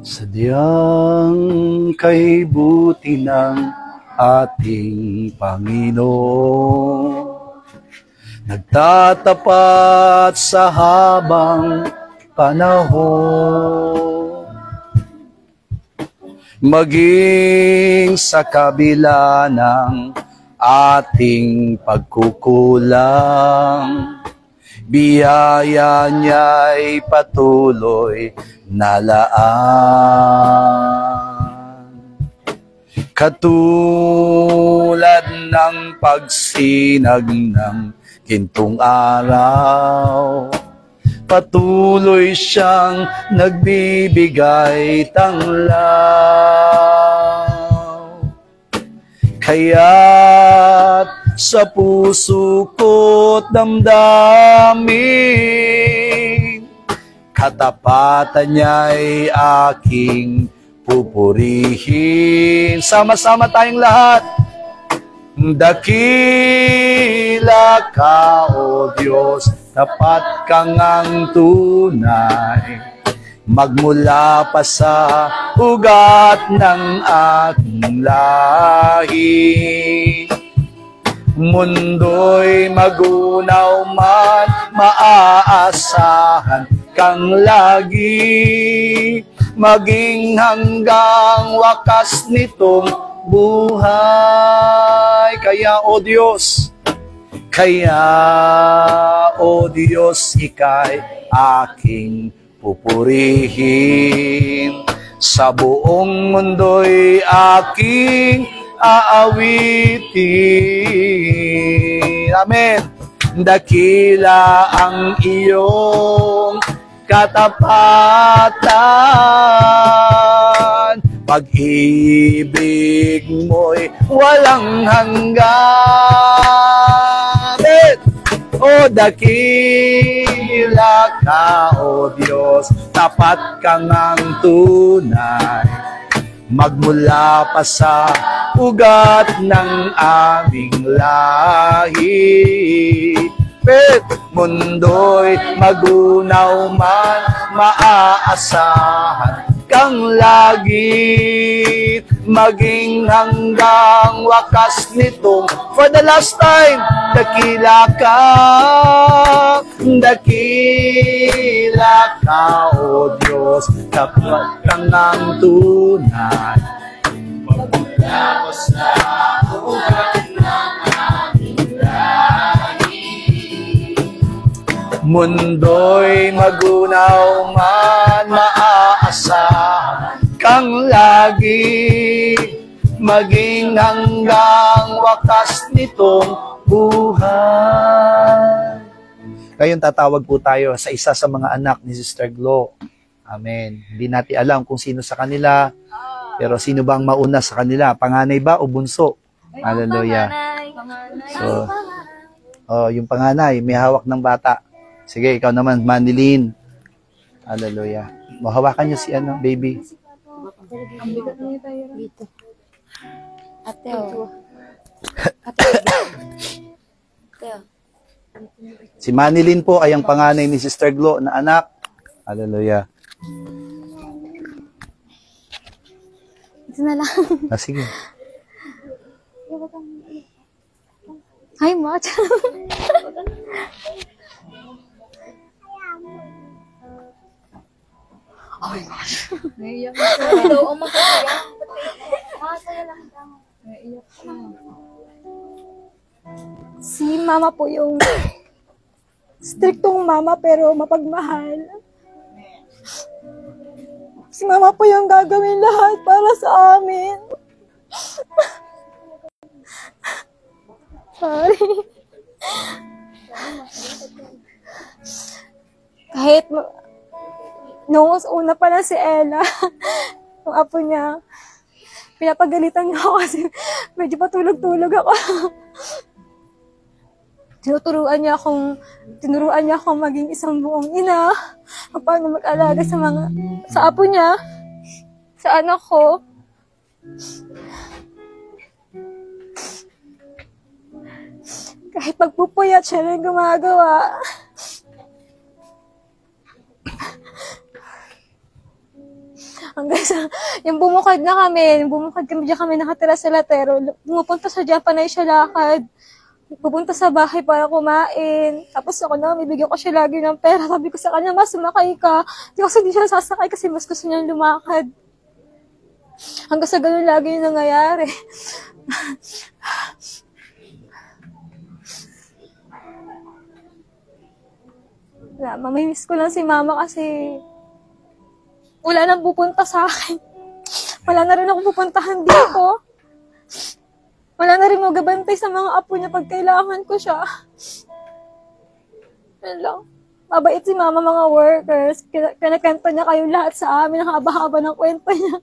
Sadyang kay buti ng ating Panginoon, nagtatapat sa habang panahon, maging sa kabila ng ating pagkukulang, biyaya niya'y patuloy na laan. Katulad ng pagsinag ng gintong araw, patuloy siyang nagbibigay tanglaw. Kaya't sa puso ko't damdamin, katapatan niya'y aking pupurihin. Sama-sama tayong lahat. Dakila ka, O Diyos, tapat kang ang tunay, magmula pa sa ugat ng aking lahi. Mundo'y magunaw man, maaasahan kang lagi, maging hanggang wakas nitong buhay. Kaya, O Diyos, ika'y aking pupurihin. Sa buong mundo'y aking aawitin. Amen. Dakila ang iyong katapatan, pag-ibig mo'y walang hanggan. O dakila ka, O Diyos, tapat kang ang tunay, magmula pa sa ugat ng aming lahi. Mundo'y magunaw man, maaasahan kang lagi, maging hanggang wakas nitong for the last time. Dakila ka, O Diyos, tapat kang ang tunay, magmula sa ugat ng aming lahi. Mundo'y magunaw man, maaasahan kang lagi, maging hanggang wakas nitong buhay. Ngayon tatawag po tayo sa isa sa mga anak ni Sister Glo. Amen. Hindi natin alam kung sino sa kanila, pero sino ba ang mauna sa kanila? Panganay ba o bunso? Hallelujah. So, yung panganay, may hawak ng bata. Sige, ikaw naman, Manilyn. Hallelujah. Mahawakan niyo si baby. Ang bigat niya tayo. Dito. Ateo. Ateo. Si Manilyn po ay ang panganay ni Sister Glo na anak. Hallelujah. Ito na lang. Sige. Hi, Ma. Oh my gosh. Naiiyak na. Ito, umakaiyak. Masaya lang daw. Naiiyak na. Si Mama po yung striktong mama pero mapagmahal. Si Mama po yung gagawin lahat para sa amin. Sorry. Kahit noong una pa lang si Ella, yung apo niya, pinapagalitan niya ako kasi medyo patulog-tulog ako. Tinuruan niya akong maging isang buong ina, paano mag-alaga sa apo niya, sa anak ko. Kahit pagpupuyat, siya rin gumagawa. Hanggang sa, yung bumukad diyan kami nakatira sa Latero, pumupunta sa Japan ay siya lakad. Pupunta sa bahay para kumain. Tapos ako na, bibigyan ko siya lagi ng pera. Sabi ko sa kanya, mas sumakay ka. Kasi hindi siya sasakay kasi mas gusto niyang lumakad. Hanggang sa ganun lagi yung nangyayari. Mamimiss ko lang si Mama kasi wala nang pupunta sa akin. Wala na rin ako pupuntahan dito. Wala na rin magabantay sa mga apo niya pag kailangan ko siya. Yan lang. Mabait si Mama, mga workers. Kinakanta niya kayo lahat sa amin. Ang haba-haba ng kwento niya.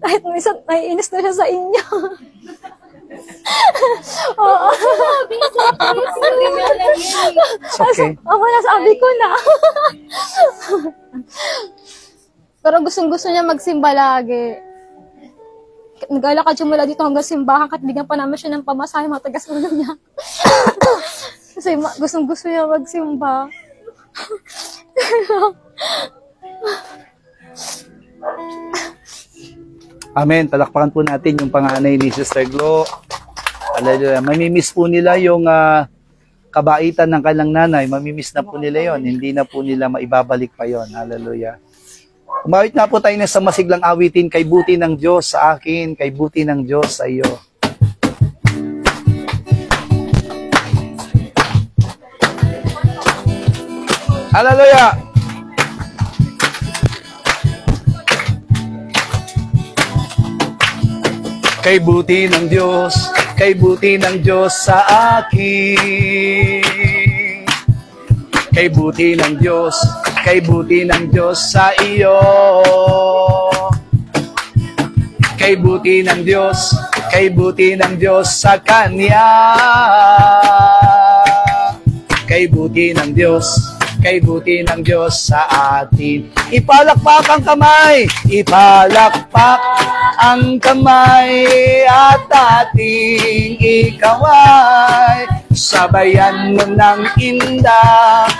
Kahit minsan, naiinis na siya sa inyo. Oo. Okay. Ako nasabi ko na. Pero gustong-gusto niya magsimba lagi. Nag-alakad siya mula dito hanggang simbahan kahit bigyan pa naman siya ng pamasahe, matagas ulo niya. Kasi gustong-gusto niya magsimba. Amen. Palakpakan po natin yung panganay ni Sister Glo. Hallelujah. Mamimiss po nila yung kabaitan ng kanilang nanay. Mamimiss na po nila yon. Hindi na po nila maibabalik pa yon. Hallelujah. Umawit na po tayo na sa masiglang awitin, kay buti ng Diyos sa akin, kay buti ng Diyos sa iyo. Hallelujah! Kay buti ng Diyos sa akin. Kay buti ng Diyos sa iyo. Kay buti ng Diyos sa Kanya. Kay buti ng Diyos sa atin. Ipalakpak ang kamay, at ating ikaway. Sabayan mo ng indah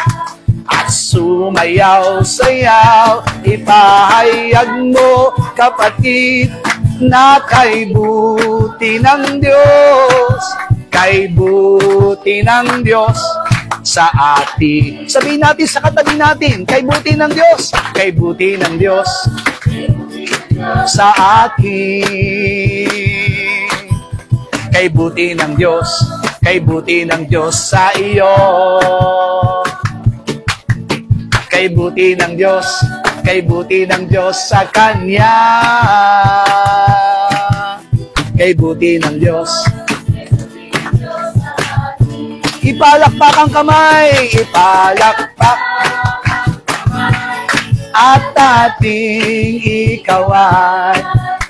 at sumayaw-sayaw. Ipahayag mo, kapatid, na kay buti ng Diyos, sa atin. Sabihin natin sa katabi natin, kay buti ng Diyos sa akin. Kay buti ng Diyos sa iyo. Kay buti ng Diyos sa Kanya. Kay buti ng Diyos. Ipalakpak ang kamay, at ating ikaway.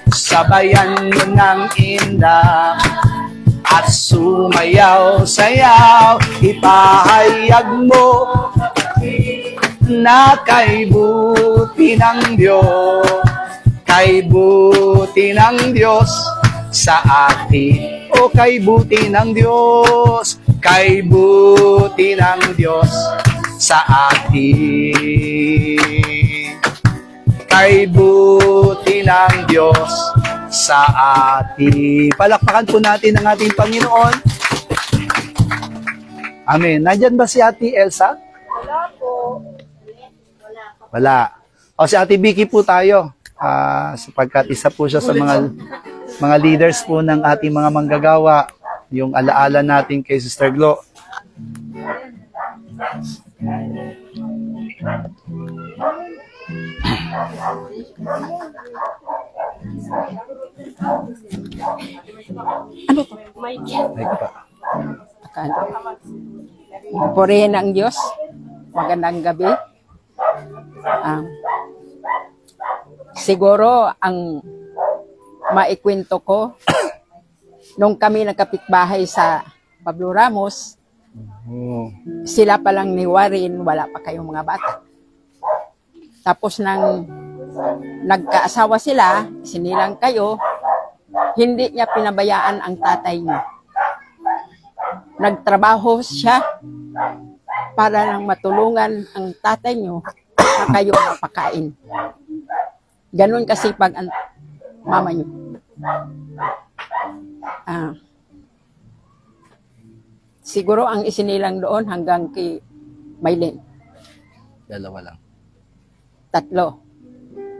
Sabayan mo ng indah at sumayaw-sayaw. Ipahayag mo na kay buti ng Diyos sa atin. O kay buti ng Diyos kay buti ng Diyos sa atin. Kay buti ng Diyos sa atin. Palakpakan po natin ang ating Panginoon. Amen. Nandyan ba si Ate Elsa? Wala po. Wala. O si Ate Vicky po tayo. Sapagkat isa po siya sa mga leaders po ng ating mga manggagawa. Yung alaala natin kay Sister Glo. Ano to? Ay pa. Purihin ang Diyos. Magandang gabi. Siguro ang maikwento ko, nung kami nagkapitbahay sa Pablo Ramos, sila pa lang ni Warren, wala pa kayong mga bata. Tapos nang nagkaasawa sila, sinilang kayo, hindi niya pinabayaan ang tatay niya. Nagtrabaho siya para lang matulungan ang tatay niyo na kayo mapakain. Ganon kasipag ang mama niyo. Siguro ang isinilang doon hanggang kay Maylin. Dalawa lang. 3.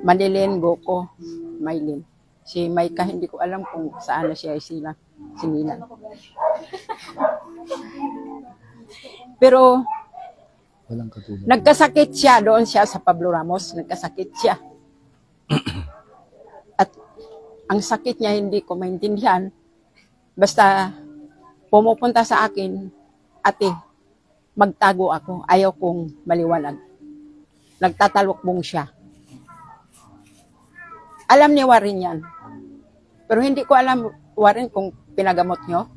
Manilin, Goko, Maylin. Si Maika, hindi ko alam kung saan na siya sinilang. Pero Walang katulad. nagkasakit siya doon siya sa Pablo Ramos. Nagkasakit siya. At ang sakit niya hindi ko maintindihan. Basta pumupunta sa akin, ate, magtago ako. Ayaw kong maliwanag. Nagtatalokbong siya. Alam ni Warren yan. Pero hindi ko alam, Warren, kung pinagamot nyo.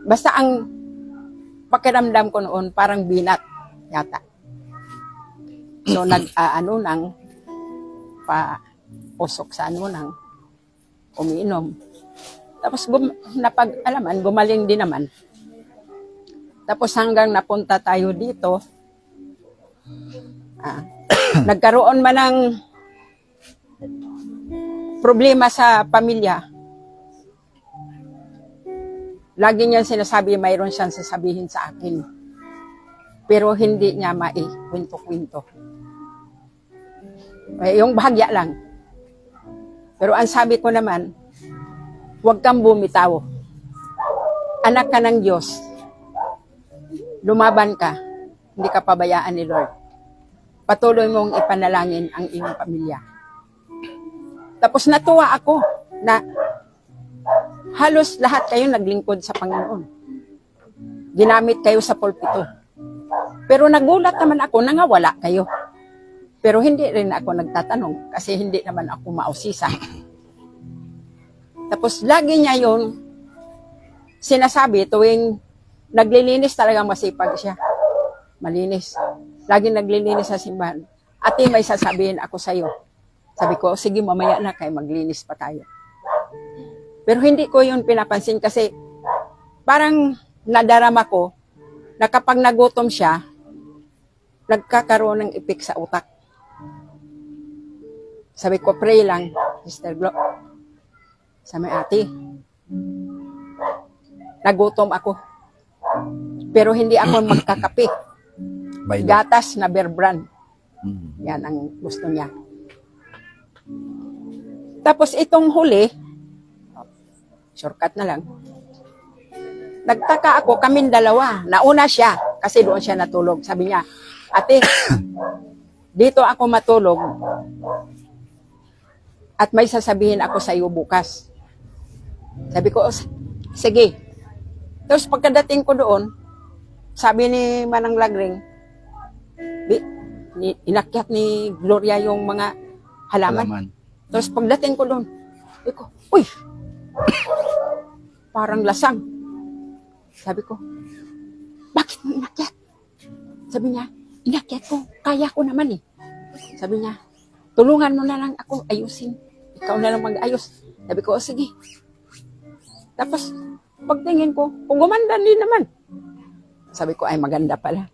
Basta ang pakiramdam ko noon, parang binat yata. So, nang pa-usok sa nang umiinom. Tapos, napag-alaman, gumaling din naman. Tapos, hanggang napunta tayo dito, nagkaroon man ng problema sa pamilya. Lagi niya sinasabi, mayroon siyang sasabihin sa akin. Pero hindi niya kwento-kwento. Yung bahagya lang. Pero ang sabi ko naman, huwag kang bumitaw. Anak ka ng Diyos. Lumaban ka. Hindi ka pabayaan ni Lord. Patuloy mong ipanalangin ang iyong pamilya. Tapos natuwa ako na halos lahat kayo naglingkod sa Panginoon. Ginamit kayo sa pulpito. Pero nagulat naman ako na nga wala kayo. Pero hindi rin ako nagtatanong kasi hindi naman ako mausisa. Tapos lagi niya yun sinasabi tuwing naglilinis talagang masipag siya. Malinis. Lagi naglilinis sa simbahan. Ate, may sasabihin ako sa'yo. Sabi ko, sige mamaya na kayo maglinis pa tayo. Pero hindi ko yun pinapansin kasi parang nadarama ko na kapag nagutom siya, nagkakaroon ng ipik sa utak. Sabi ko, pray lang, Sister Glo. Sabi, ate, nagutom ako. Pero hindi ako magkakape. Gatas na Bear Brand. Yan ang gusto niya. Tapos itong huli, shortcut na lang. Nagtaka ako, kaming dalawa. Nauna siya, kasi doon siya natulog. Sabi niya, ate, dito ako matulog at may sasabihin ako sa iyo bukas. Sabi ko, sige. Tapos pagkadating ko doon, sabi ni Manang Lagring, inakyat ni Gloria yung mga halaman. Tapos pagdating ko doon, sabi ko, uy, parang lasang. Sabi ko, bakit mo inakyat? Sabi niya, inakyat ko, kaya ko naman eh. Sabi niya, tulungan mo na lang ako ayusin. Ikaw na lang mag-ayos. Sabi ko, sige. Tapos, pagtingin ko, kung gumanda din naman. Sabi ko, ay maganda pala.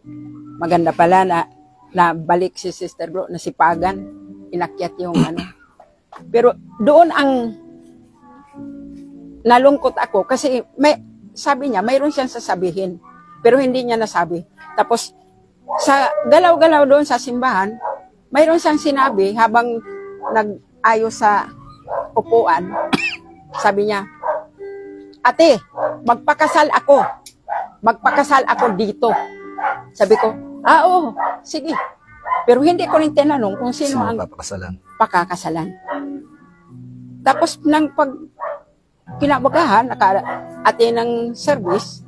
Maganda pala na balik si Sister Glo, na sipagan, inakyat yung ano. Pero doon ang nalungkot ako kasi sabi niya, mayroon siyang sasabihin, pero hindi niya nasabi. Tapos, sa galaw-galaw doon sa simbahan, mayroon siyang sinabi habang nag-ayos sa upuan, sabi niya, ate, magpakasal ako. Magpakasal ako dito. Sabi ko, oo, sige. Pero hindi ko rin tinanong kung sino ang pakakasalan. Tapos nang kinabagahan, ate ng service,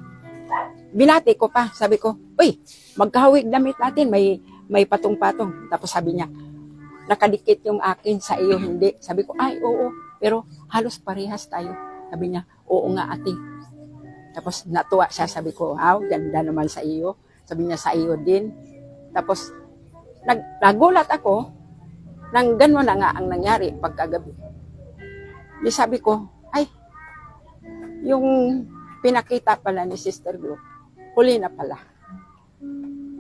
binati ko pa. Sabi ko, uy, magkahawig damit natin, may patong-patong. Tapos sabi niya, nakadikit yung akin, sa iyo hindi. Sabi ko, ay, oo, pero halos parehas tayo. Sabi niya, oo nga ate. Tapos natuwa siya, sabi ko, ganda naman sa iyo. Sabi niya, sa iyo din. Tapos nagulat ako, nang gano'n na nga ang nangyari pagkagabi. Di sabi ko, ay, yung pinakita pala ni Sister Glo, huli na pala.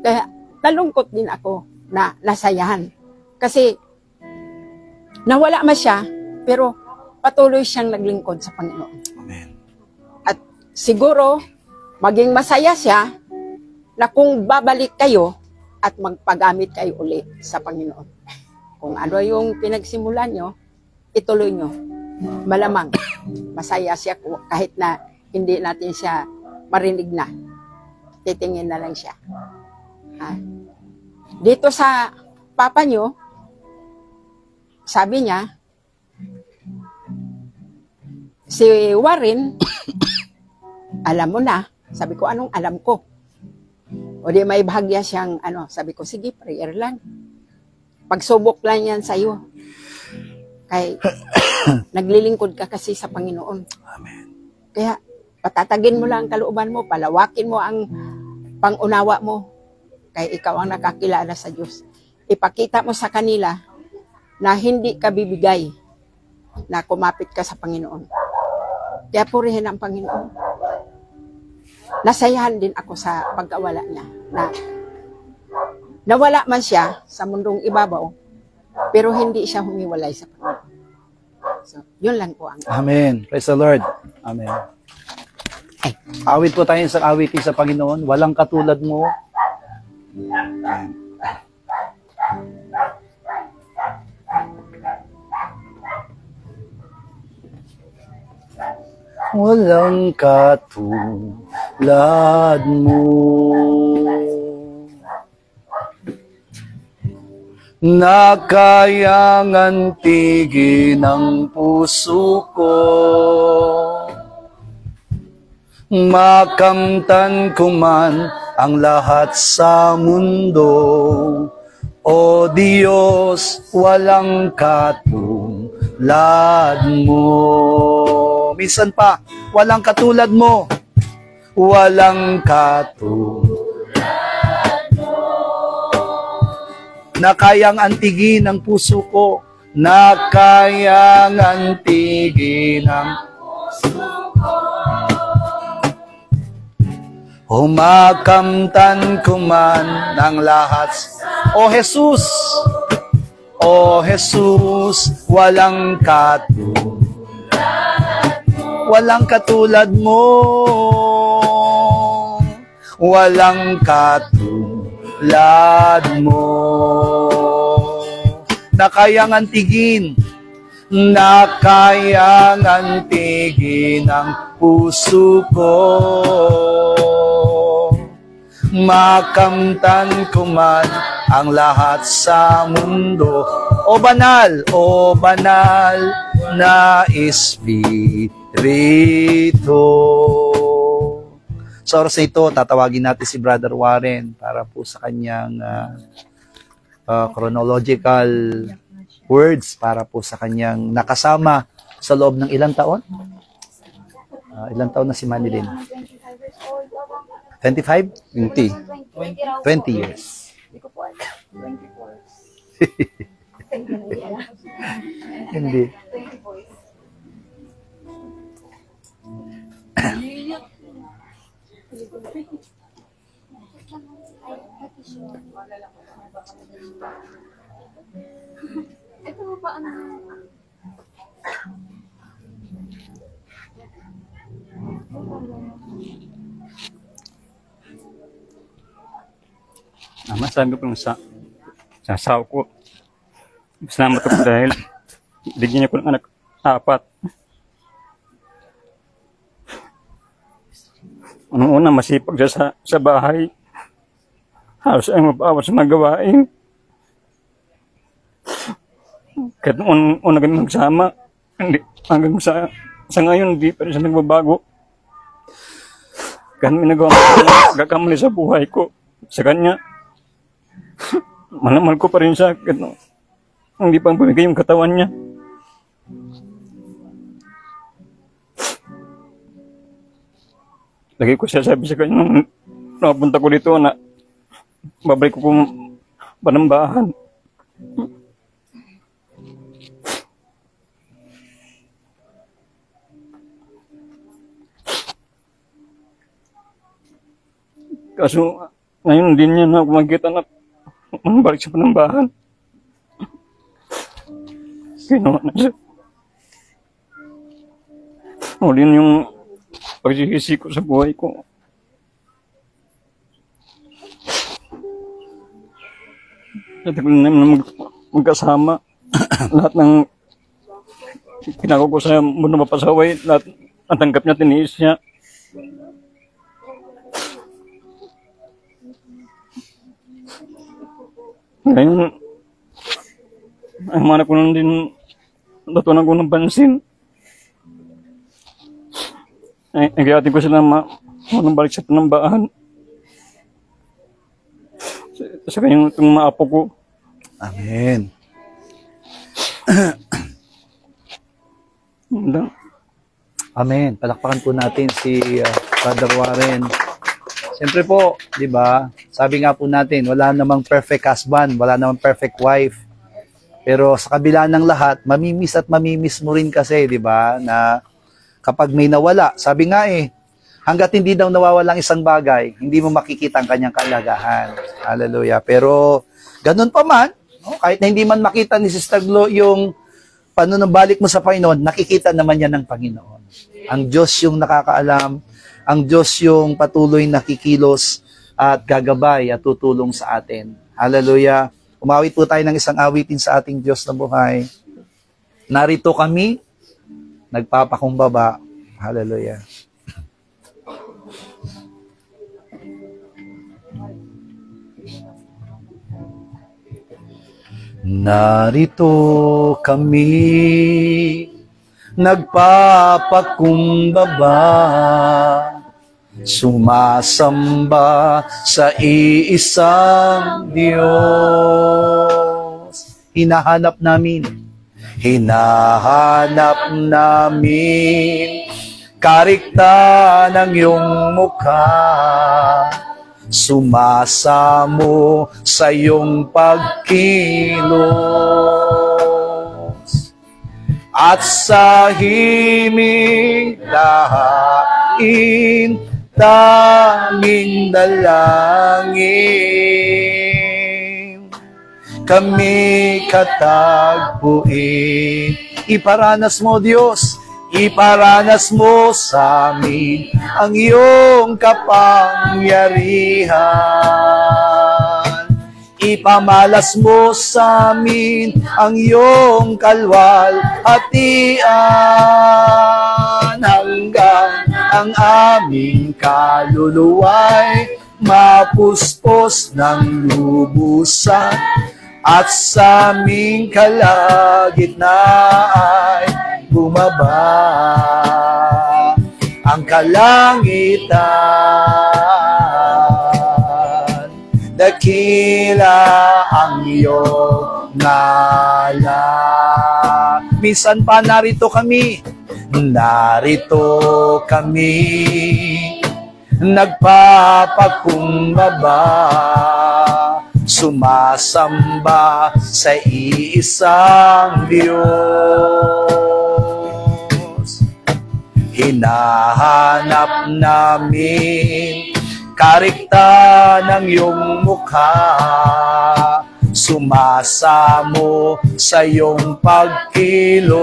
Kaya nalungkot din ako na nasayahan. Kasi nawala man siya, pero patuloy siyang naglingkod sa Panginoon. Amen. At siguro, maging masaya siya na kung babalik kayo at magpagamit kayo uli sa Panginoon. Kung ano yung pinagsimulan nyo, ituloy nyo. Malamang, masaya siya kahit na hindi natin siya marinig na. Titingin na lang siya. Dito sa papa nyo, sabi niya, si Warren, alam mo na. Sabi ko, anong alam ko? O di may bahagya siyang, sabi ko, sige, prayer lang. Pagsubok lang yan sa'yo. Kay, naglilingkod ka kasi sa Panginoon. Amen. Kaya, patatagin mo lang ang kalooban mo, palawakin mo ang pangunawa mo. Kaya ikaw ang nakakilala sa Diyos. Ipakita mo sa kanila na hindi ka bibigay na kumapit ka sa Panginoon. Kaya purihin ang Panginoon. Nasayahan din ako sa pagkawala niya. Na nawala man siya sa mundong ibabaw, pero hindi siya humiwalay sa Panginoon. So, yun lang po ang... Amen. Praise the Lord. Amen. Awit po tayo sa awitin sa Panginoon. Walang katulad mo. Amen. Walang katulad mo. Na kayang antigin ang puso ko. Makamtan ko man ang lahat sa mundo. O Diyos, walang katulad mo. Minsan pa, walang katulad mo. Walang katulad mo. Na kayang antigin ang puso ko. Na kayang antigin ang puso ko. Humakamtan ko man ng lahat. O Jesus, O Jesus, walang katulad mo. Walang katulad mo. Na kayang antigin, na kayang antigin ang puso ko. Makamtan ko man ang lahat sa mundo. O banal na Espiritu. Sa oras na ito, tatawagin natin si Brother Warren para po sa kanyang chronological words, para po sa kanyang nakasama sa loob ng ilang taon? Ilang taon na si Manilyn? 25? 20. 20 years. Hindi. Ito ba ano? Masabi ko lang sa asawa ko, salamat ako dahil bigyan niya ko ng anak 4. Unang-una, masipag siya sa bahay. Halos ay mabawat sa mga gawain. Kahit noon una kami magsama, hanggang sa ngayon, hindi pa rin siya nagbabago. Kahit may nagawa ko gakamali sa buhay ko, sa kanya, malamal ko pa rin siya kahit hindi pa bumigay yung katawan niya. Lagi ko siya sabi sa kanya nung napunta ko dito na babalik ko kung panambahan. Kaso ngayon hindi niya na makikita na balik sa panambahan. Ginawa na siya. Huli na yung pagsisisi ko sa buhay ko. Natagal na magkasama. Lahat ng pinako ko sa mundo mapasaway, lahat natanggap niya, tiniis niya. Ngayon, ang mga ko lang din natunan ko ng pansin. Nagayatin ko sila manang balik sa panambahan. Sa kanyang itong maapo ko. Amen. Amen. Palakpakan po natin si Father Warren. Siyempre po, di ba, sabi nga po natin, wala namang perfect husband, wala namang perfect wife. Pero sa kabila ng lahat, mamimiss at mamimiss mo rin kasi, di ba, na kapag may nawala, sabi nga hanggat hindi daw nawawala ang isang bagay, hindi mo makikita ang kanyang kalagahan. Hallelujah. Pero, ganun pa man, kahit na hindi man makita ni Sister Glo yung panunumbalik mo sa Panginoon, nakikita naman yan ng Panginoon. Ang Diyos yung nakakaalam, ang Diyos yung patuloy nakikilos at gagabay at tutulong sa atin. Hallelujah. Umawit po tayo ng isang awitin sa ating Diyos na buhay. Narito kami, nagpapakumbaba. Hallelujah. Narito kami, nagpapakumbaba, sumasamba sa iisang Diyos. Hinahanap namin karikta ng iyong mukha, sumasamo sa iyong pagkilos, at sa himig dahain tanging dalangin kami katagpuin. Iparanas mo, Diyos, iparanas mo sa amin ang iyong kapangyarihan. Ipamalas mo sa amin ang iyong kalwalhatian, hanggang ang aming kaluluwa'y mapuspos ng lubusan, at sa aming kalagitnaan bumaba ang kalangitan. Dakila ang iyong ngalan. Minsan pa narito kami, nagpapakumbaba, sumasamba sa iisang Diyos. Hinahanap namin karikta ng iyong mukha, sumasamo sa iyong pagkilos,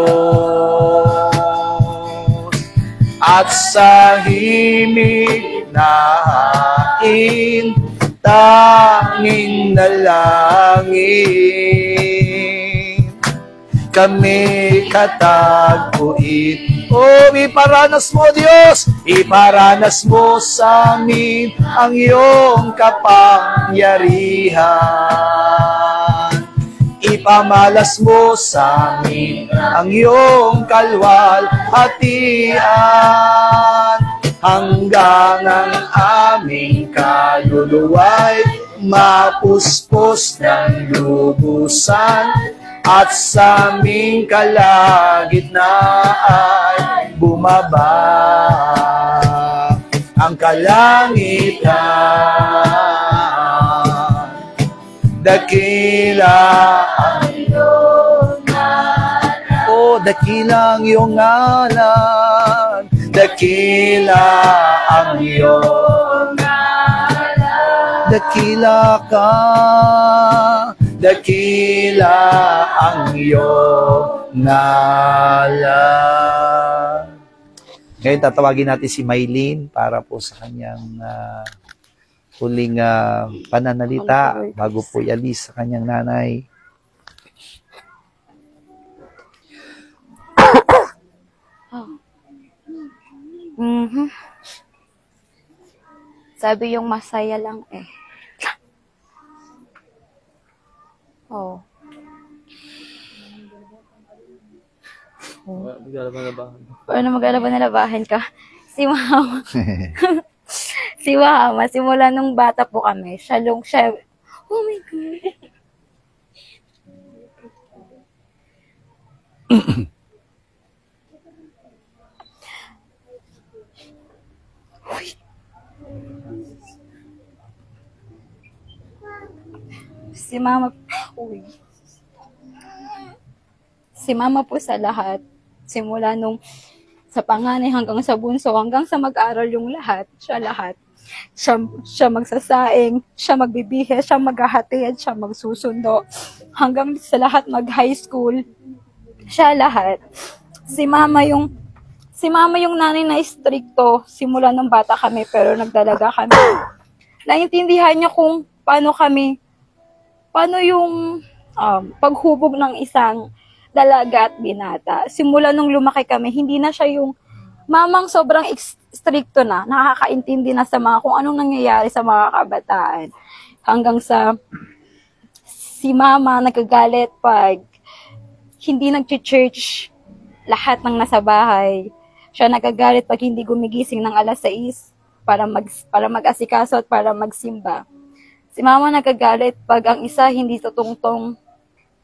at sa himig nain tanging dalangin kami katagpuin. Iparanas mo, Diyos, iparanas mo sa amin ang iyong kapangyarihan. Ipamalas mo sa amin ang iyong kalwalhatian, hanggang ang aming kaluluwa'y mapuspos ng lubusan, at sa aming kalagitnaan bumaba ang kalangitan. Dakila ang iyong ngalan, dakila ang iyong ngalan, dakila ang iyong ngalan, dakila ka, dakila ang iyong ngalan. Ngayon tatawagin natin si Maylene para po sa kanyang huling pananalita bago po ialis sa kanyang nanay. Sabi yung masaya lang eh. Oh. Paano mag-alaban-alabahan ka? Si Mama. Si Mama, simula nung bata po kami, siya, oh my God. Si Mama, si Mama po sa lahat, simula nung sa panganay hanggang sa bunso, hanggang sa mag-aral yung lahat, siya lahat. Siya magsasaing, siya magbibihe, siya maghahatid, siya magsusundo, hanggang sa lahat mag-high school, siya lahat. Si Mama yung nanay na istrikto, simula nung bata kami, pero nagdalaga kami. Naintindihan niya kung paano yung paghubog ng isang dalaga at binata. Simula nung lumaki kami, hindi na siya yung mamang sobrang stricto na, nakakaintindi na sa mga kung anong nangyayari sa mga kabataan. Hanggang sa si Mama nagagalit pag hindi nag-church lahat ng nasa bahay. Siya nagagalit pag hindi gumigising ng alas 6 para mag-asikaso at para magsimba. Si Mama nagagalit pag ang isa hindi tutungtong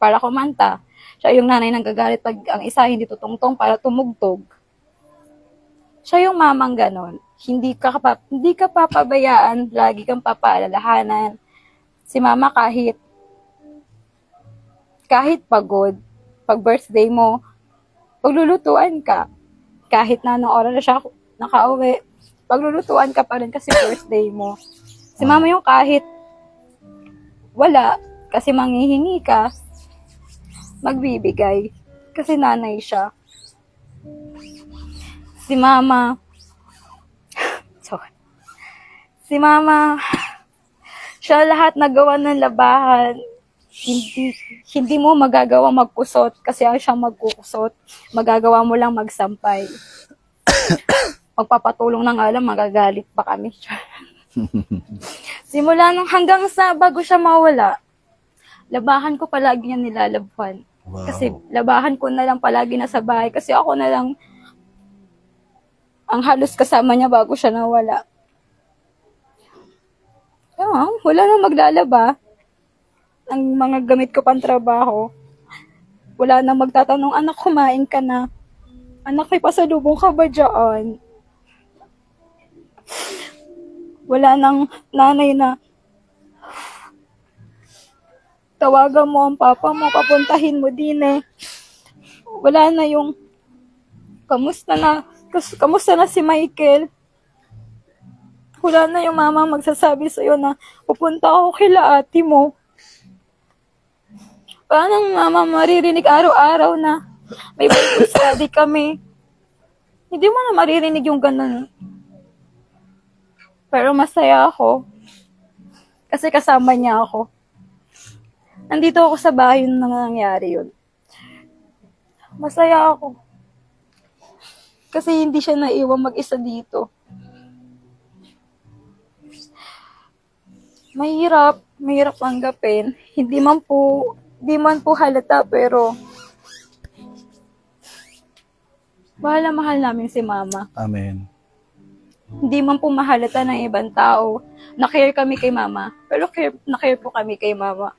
para kumanta. Siya yung nanay nagagalit pag ang isa hindi tutungtong para tumugtog. Siya yung mamang ganon. Hindi ka papabayaan, lagi kang papaalalahanan. Si Mama kahit pagod, pag birthday mo, paglulutuan ka. Kahit na anong oras na siya nakauwi, paglulutuan ka pa rin kasi birthday mo. Si Mama yung kahit wala, kasi manghihingi ka, magbibigay. Kasi nanay siya. Si Mama, siya lahat nagawa ng labahan. Hindi mo magagawa magkusot kasi ang siyang magkukusot. Magagawa mo lang magsampay. Pagpapatulong na nga lang, magagalit pa kami. Simula nung hanggang sa bago siya mawala, labahan ko palagi niya nilalabhan. Wow. Kasi labahan ko na lang palagi na sa bahay kasi ako na lang ang halos kasama niya bago siya nawala. Wala nang maglalaba. Ang mga gamit ko pang trabaho. Wala nang magtatanong, anak, kumain ka na. Anak, may pasalubong ka ba dyan? Wala nang nanay na tawagan mo ang papa mo, papuntahin mo din eh. Wala na yung kamusta na si Michael? Wala na yung mama magsasabi sa'yo na pupunta ako kila ate mo. Wala nang mama maririnig araw-araw na may Bible study kami. Hindi mo na maririnig yung ganun. Pero masaya ako. Kasi kasama niya ako. Nandito ako sa bahay nung nangyari yun. Masaya ako. Kasi hindi siya naiwang mag-isa dito. Mahirap tanggapin. Hindi man po halata, pero mahal na mahal namin si mama. Amen. Hindi man po mahalata ng ibang tao. Na-care kami kay mama. Pero na-care po kami kay mama.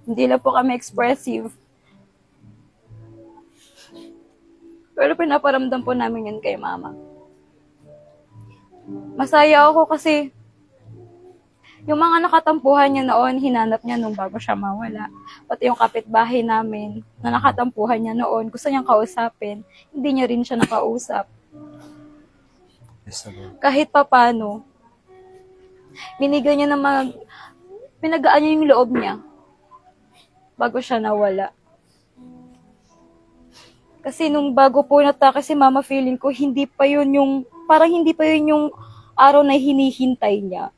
Hindi lang po kami expressive. Pero pinaparamdam po namin yun kay mama. Masaya ako kasi yung mga nakatampuhan niya noon, hinanap niya nung bago siya mawala. Pati yung kapitbahay namin na nakatampuhan niya noon, gusto niyang kausapin. Hindi niya rin siya nakausap. Kahit papano, binigyan niya na pinagaan niya yung loob niya bago siya nawala. Kasi nung bago po natake si mama, feeling ko parang hindi pa yun yung araw na hinihintay niya.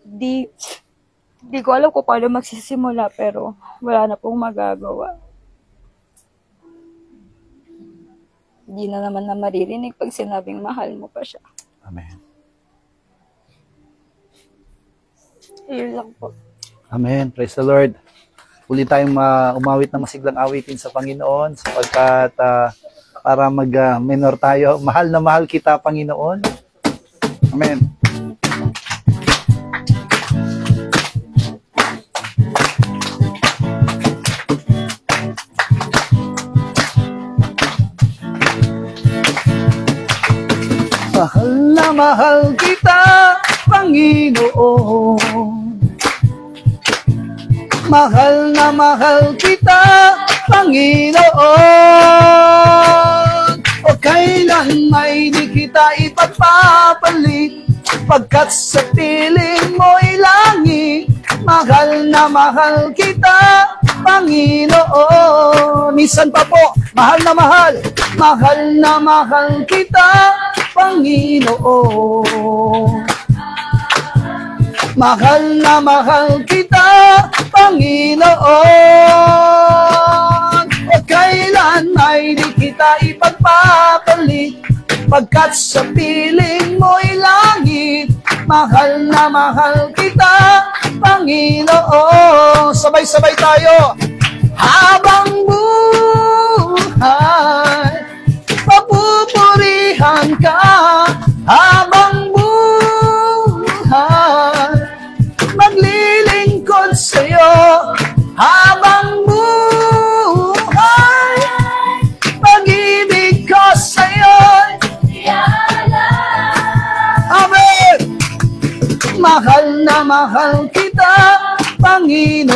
Di ko alam kung paano magsisimula, pero wala na pong magagawa. Di na naman na maririnig pag sinabing mahal mo pa siya. Amen. Yun lang po. Amen. Praise the Lord. Uli tayong umawit na masiglang awitin sa Panginoon sapagkat para mag-minor tayo. Mahal na mahal kita, Panginoon. Amen. Mahal na mahal kita, Panginoon. Mahal na mahal kita, Panginoon. O kailan may di kita ipagpapalit, pagkat sa piling mo'y langit. Mahal na mahal kita, Panginoon. Minsan pa po, mahal na mahal kita, Panginoon. Mahal na mahal kita, Panginoon. O kailan ay di kita ipagpapalit, pagkat sa piling mo'y langit. Mahal na mahal kita, Panginoon. Sabay-sabay tayo. Habang buhay, papupurihan ka. Habang buhay, maglilingkod sa'yo. Habang buhay, pag-ibig ko sa'yo. Amen! Mahal na mahal kita, Panginoon.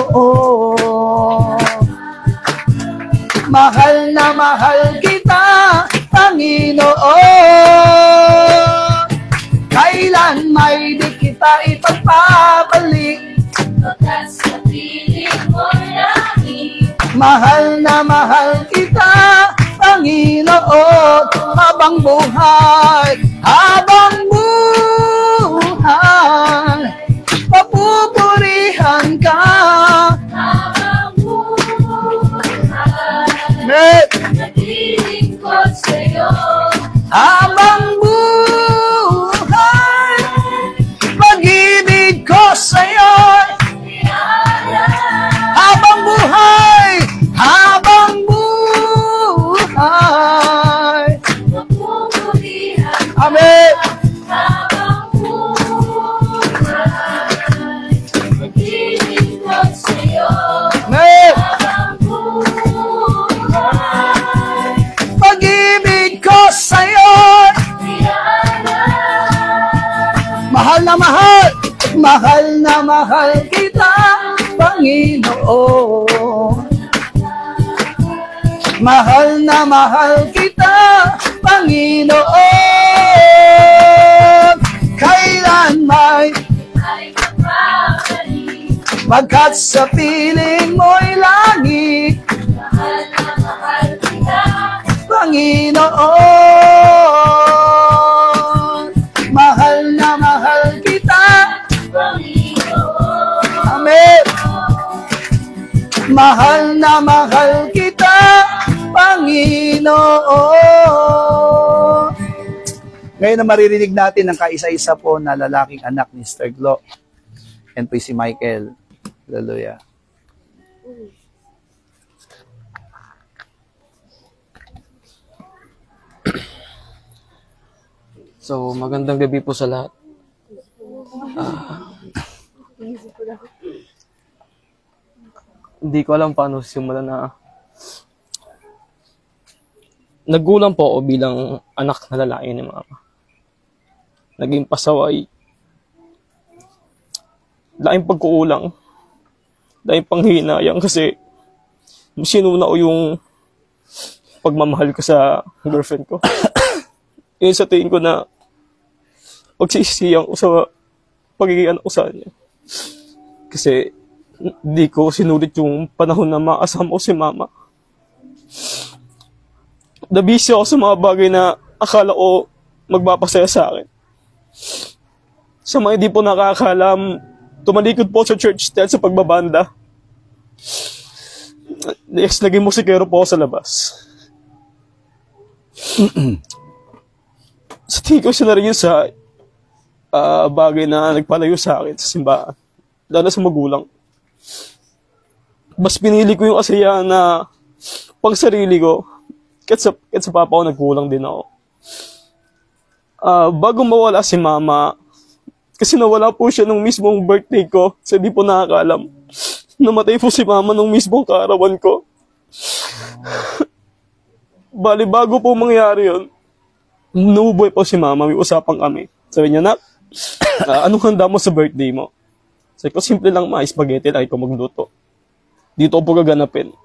Mahal na mahal kita, Panginoon. Kailan may di kita ipagpabalik, pagkat sa piling mo'y langit. Mahal na mahal kita, Panginoon. Habang buhay, papupurihan ka. Habang buhay, naglilingkod sa'yo. Habang buhay, pag-ibig ko sa'yo. Habang buhay, amen. Habang buhay, naglilingkod sa'yo. Amen. Habang buhay, pag-ibig ko sa'yo. Mahal na mahal kita, Panginoon. Mahal na mahal kita, Panginoon. Kailan may pagkat sa piling mo'y langit. Panginoon, mahal na mahal kita. Amen. Mahal na mahal kita, Panginoon. Ngayon na maririnig natin ang kaisa-isa po na lalaking anak ni Sister Glo. Yan po si Michael. Hallelujah. So, magandang gabi po sa lahat. Hindi ko alam paano simulan na naggulang po ako bilang anak na lalaki ni mama. Naging pasaway. Laking pagkuulang. Laking panghinayang kasi sinuna ko yung pagmamahal ko sa girlfriend ko. Yun sa tingin ko na pagsisiyang ko sa pagiging anak ko sa kanya. Kasi hindi ko sinulit yung panahon na makasama ko si mama. Nabisi ako sa mga bagay na akala ko magpapasaya sa akin. Sa mga hindi po nakakalam, tumalikod po sa church dahil sa pagbabanda. Next, naging musikero po ako sa labas. Sa tingin ko siya na rin yun sa bagay na nagpalayo sa akin sa simbahan. Lalo sa magulang. Mas pinili ko yung kasiyahan na pang sarili ko. Kahit sa papa ko, nagkulang din ako. Bago mawala si mama, kasi nawala po siya nung mismong birthday ko, so di po nakakaalam. Namatay po si mama nung mismong kaarawan ko. Bali, bago po mangyari yun, nabubuhay po si mama, may usapang kami. Sabi niya, nak, anong handa mo sa birthday mo? Sabi ko, simple lang spaghetti, lagi ko magluto. Dito ko po gaganapin.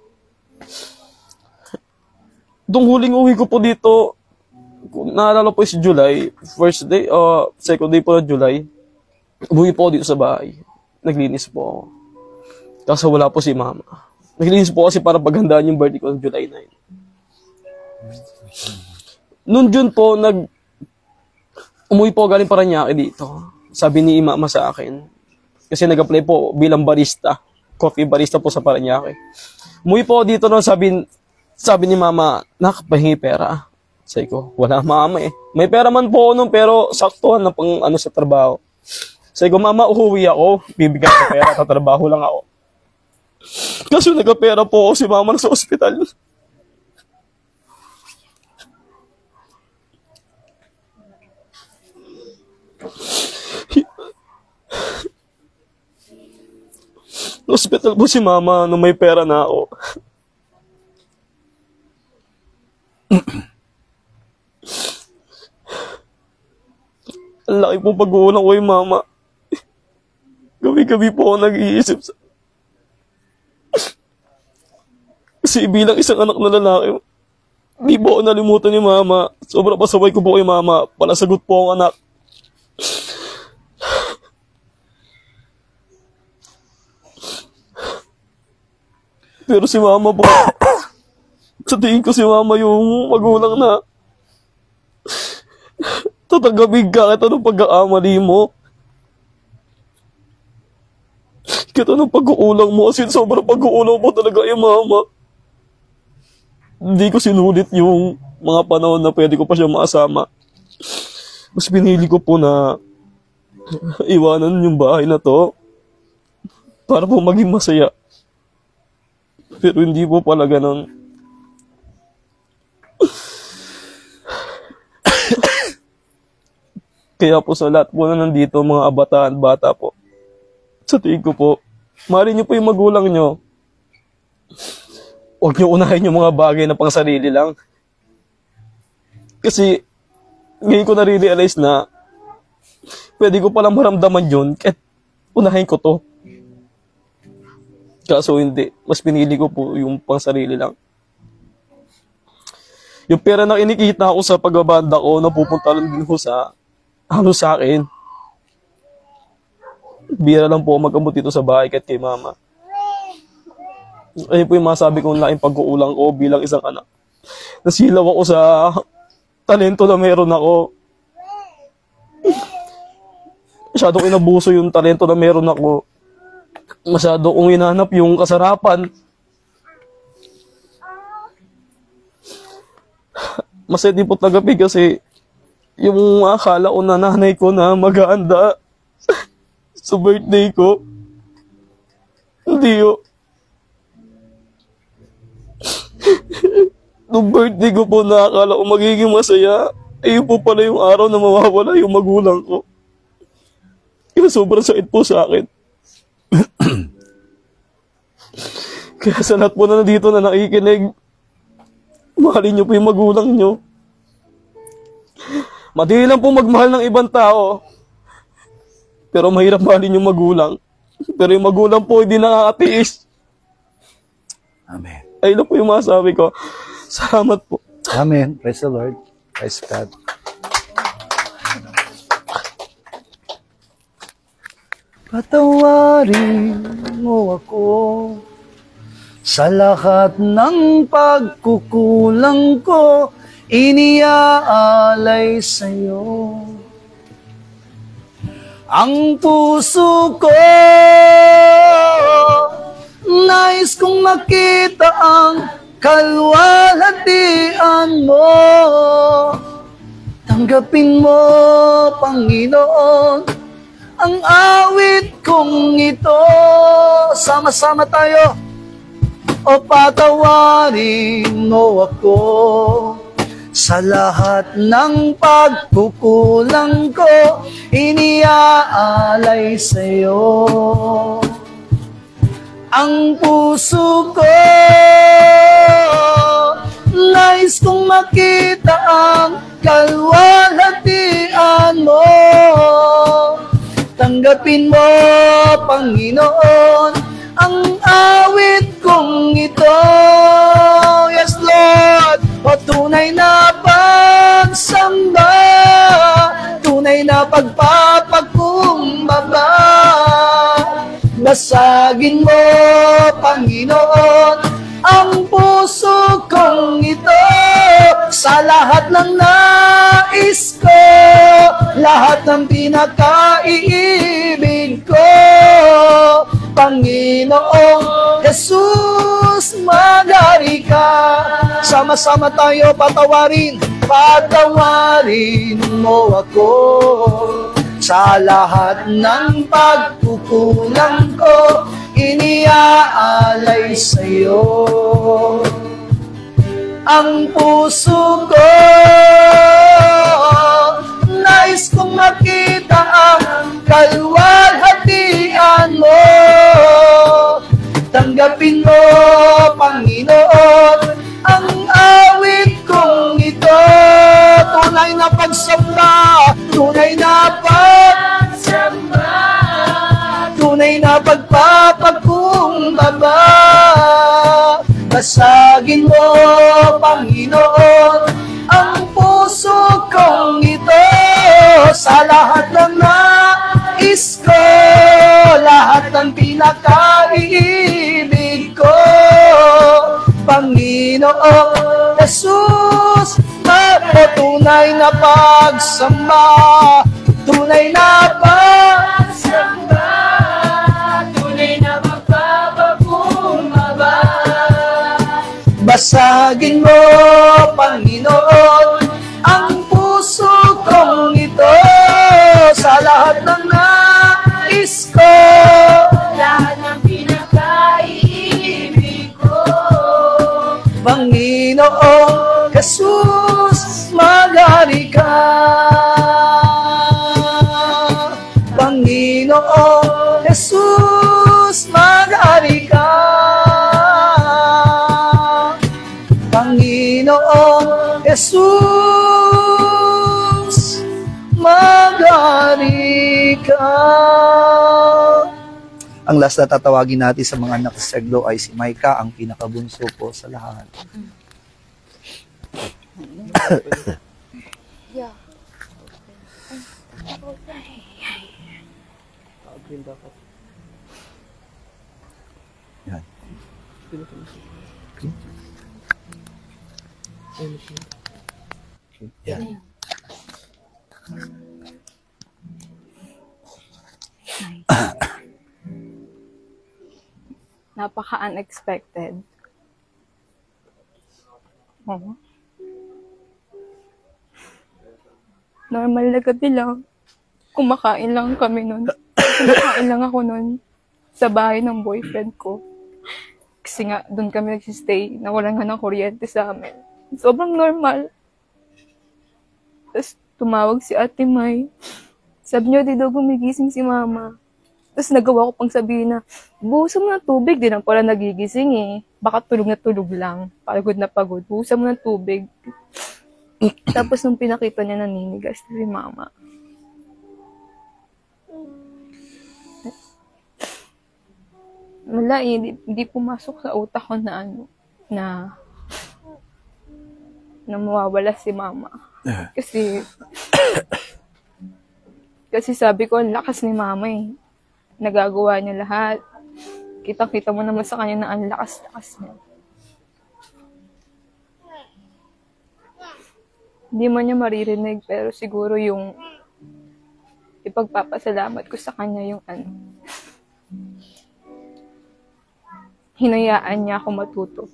Itong huling uwi ko po dito, naalala po is July, first day, second day po na July, umuwi po ako dito sa bahay. Naglinis po ako. Kaso wala po si mama. Naglinis po kasi para paghandaan yung birthday ko sa July 9. Noon June po, umuwi po galing Parañaque dito. Sabi ni mama sa akin, kasi nag-apply po bilang barista, coffee barista po sa Parañaque. Umuwi po dito noon, sabi ni mama, nakapahingi pera. Sabi ko, wala mama eh. May pera man po noon pero saktuhan na pang sa trabaho. Sabi ko, mama, uhuwi ako. Bibigyan ko pera, tatrabaho lang ako. Kasi nagkapera po ako si mama sa ospital. Hospital po si mama nung may pera na ako. Ang laki po pag-uulang ko yung mama. Gabi-gabi po ako nag-iisip kasi bilang isang anak na lalaki, di po ako nalimutan ni mama. Sobrang pasaway ko po kay mama. Palasagot po ang anak. Pero si mama po, sa tingin ko si mama yung magulang na tatanggapin ka kahit anong pagkakamali mo. Kahit anong pag-uulang mo, kasi sobrang pag-uulang mo talaga yung mama. Hindi ko sinulit yung mga panahon na pwede ko pa siya makasama. Mas pinili ko po na iwanan yung bahay na to para po maging masaya. Pero hindi po pala ganun. Kaya po sa lahat po na nandito, mga kabataan, bata po, sa tingin ko po, mahalin niyo po yung magulang niyo. Huwag niyo unahin yung mga bagay na pang sarili lang. Kasi, ngayon ko nare-realize na, pwede ko palang maramdaman yun, kahit unahin ko to. Kaso hindi, mas pinili ko po yung pang sarili lang. Yung pera na kinikita ko sa pagbabanda ko, napupunta lang din ko sa halos sa akin. Bira lang po mag-amot dito sa bahay kahit kay mama. Ayun po yung masabi kong laking pag-uulang ko bilang isang anak. Nasilaw ako sa talento na meron ako. Masyado inabuso yung talento na meron ako. Masyado kong hinanap yung kasarapan. Masaya din po tagapi kasi yung akala ko na nanay ko na mag-aanda sa birthday ko. Hindi yun. Nung birthday ko po na akala ko magiging masaya, ayun po pala yung araw na mawawala yung magulang ko. Kaya sobrang sakit po sa akin. Kaya sa lahat po na nandito na nakikinig, mahalin niyo po yung magulang niyo. Madali lang po magmahal ng ibang tao, pero mahirap mahalin yung magulang. Pero yung magulang po hindi nakakatiis. Amen. Ayun lang po yung masabi ko. Salamat po. Amen. Praise the Lord. Praise God. Patawarin mo ako sa lahat ng pagkukulang ko, iniaalay sa'yo. Ang puso ko, nais kong makita ang kalwalhatian mo. Tanggapin mo, Panginoon, ang awit kong ito. Sama-sama tayo. O patawarin mo ako sa lahat ng pagkukulang ko, iniaalay sa'yo. Ang puso ko, nais kong makita ang kalwalhatian mo. Tanggapin mo, Panginoon, ang awit kong ito. Yes, Lord. O tunay na pagsamba, tunay na pagpapakumbaba. Basagin mo, Panginoon, ang puso kong ito. Sa lahat ng nais ko, lahat ng pinakaiibig ko, Panginoong Jesus, magari ka. Sama-sama tayo patawarin. Patawarin mo ako sa lahat ng pagkukulang ko, iniaalay sa'yo. Ang puso ko, nais kong makita ang kalwalhatian mo. Tanggapin mo, Panginoon, ang awit kong ito. Tunay na pagsamba, tunay na pagsamba, tunay na pagpapakumbaba. Basagin mo, Panginoon, ang puso kong ito. Sa lahat ng nais ko, lahat ng pinakaiibig ko, Panginoong Jesus, tunay na pagsamba, tunay na pagsamba, tunay na magpapakumbaba. Basagin mo, Panginoon, ang puso kong ito. Sa lahat ng nais ko, lahat ng pinakaiibig ko, Panginoong Jesus, magari ka. Panginoong Jesus, magari ka. Panginoong Jesus, magari ka. Ang last na tatawagin natin sa mga anak sa Seglo ay si Micah, ang pinakabunso po sa lahat. Yeah. Yan. Yan. Napaka-unexpected. Oo. Normal na gabi lang. Kumakain lang kami nun. Kumakain lang ako nun sa bahay ng boyfriend ko. Kasi nga, doon kami nagsistay na walang nga ng kuryente sa amin. Sobrang normal. Tapos, tumawag si Ate May. Sabi niya, di daw gumigising si Mama. Tapos, nagawa ko pang sabihin na, buhusan mo ng tubig. Di na pala nagigising eh. Baka tulog na tulog lang. Pagod na pagod. Buhusan mo ng tubig. Tapos, nung pinakita niya, naninigas si Mama. Wala eh, hindi pumasok sa utak ko na ano, na mawawala si Mama. Kasi sabi ko, ang lakas ni Mama eh. Nagagawa niya lahat. Kita-kita mo naman sa kanya na ang lakas-lakas niya. Hindi man niya maririnig, pero siguro yung ipagpapasalamat ko sa kanya yung ano, hinayaan niya ako matuto.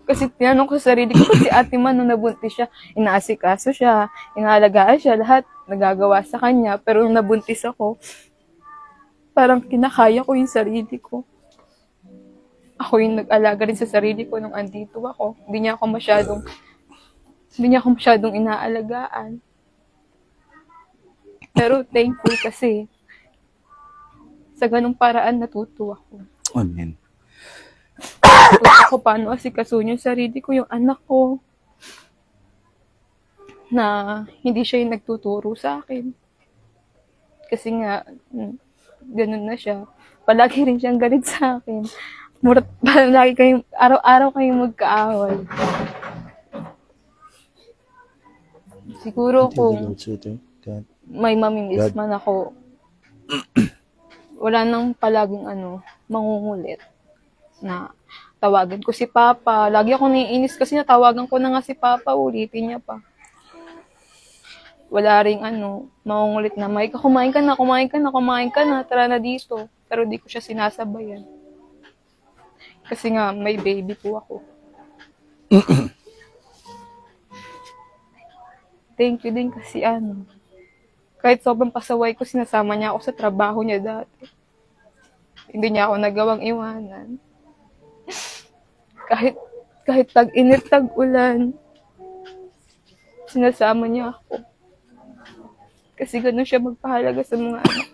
Kasi tinanong ko sa sarili ko, si Ate Man, nung nabuntis siya, inaasikaso siya, inaalagaan siya, lahat nagagawa sa kanya. Pero nung nabuntis ako, parang kinakaya ko yung sarili ko. Ako yung nag-alaga rin sa sarili ko nung andito ako. Hindi niya ako masyadong inaalagaan. Pero thankful kasi sa ganung paraan natuto ako. Amen. Natuto ako paano asikasuhin yung sarili ko, yung anak ko. Na hindi siya yung nagtuturo sa akin. Kasi nga, ganun na siya. Palagi rin siyang galit sa akin. Palagi kayong, araw-araw kayong magkaaway. Siguro kung may mamimiss man ako, wala nang palaging mangungulit na tawagan ko si Papa. Lagi ako naiinis kasi natawagan ko na nga si Papa, ulitin niya pa. Wala ring mangungulit na, Mike, kumain ka na, tara na dito. Pero di ko siya sinasabayan. Kasi nga, may baby po ako. Thank you din kasi kahit sobrang pasaway ko, sinasama niya ako sa trabaho niya dati. Hindi niya ako nagawang iwanan. Kahit tag-init, tag-ulan, sinasama niya ako. Kasi ganun siya magpahalaga sa mga anak.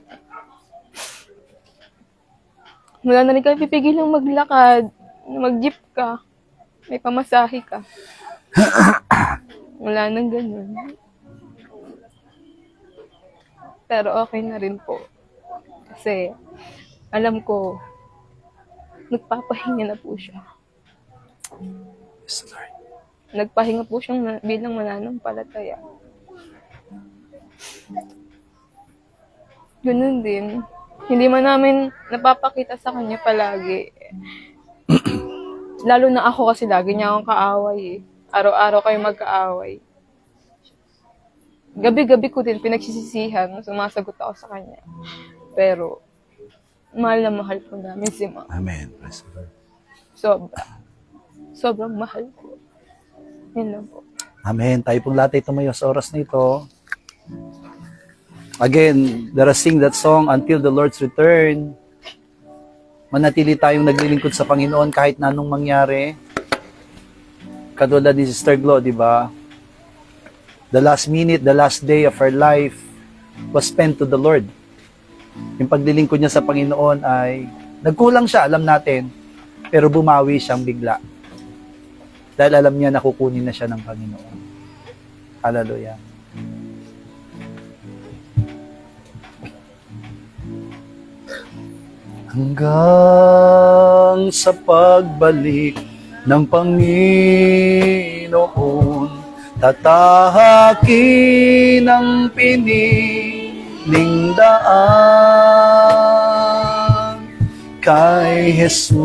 Wala na rin kayo pipigilang maglakad, mag-jeep ka, may pamasahe ka. Wala nang ganun. Pero okay na rin po. Kasi alam ko, nagpapahinga na po siya. Yes, Lord. Nagpahinga po siyang bilang mananampalataya. Ganun din. Hindi man namin napapakita sa kanya palagi. Lalo na ako kasi lagi niya akong kaaway eh. Araw-araw kayo magkaaway. Gabi-gabi ko din pinagsisisihan, sumasagot ako sa kanya. Pero, mahal na mahal ko namin si Mama. Amen. Praise the Lord. Sobrang mahal ko. Yun lang po. Amen. Tayo pong lahat ay tumayo sa oras na ito. Again, let us sing that song, Until the Lord's Return. Manatili tayong naglilingkod sa Panginoon kahit na anong mangyari. Katulad ni Sister Glo, di ba? The last minute, the last day of her life was spent to the Lord. Yung paglilingkod niya sa Panginoon ay, nagkulang siya, alam natin, pero bumawi siyang bigla. Dahil alam niya na kukunin na siya ng Panginoon. Hallelujah. Hanggang sa pagbalik ng Panginoon, tatahakin ang piniling daan kay Jesus,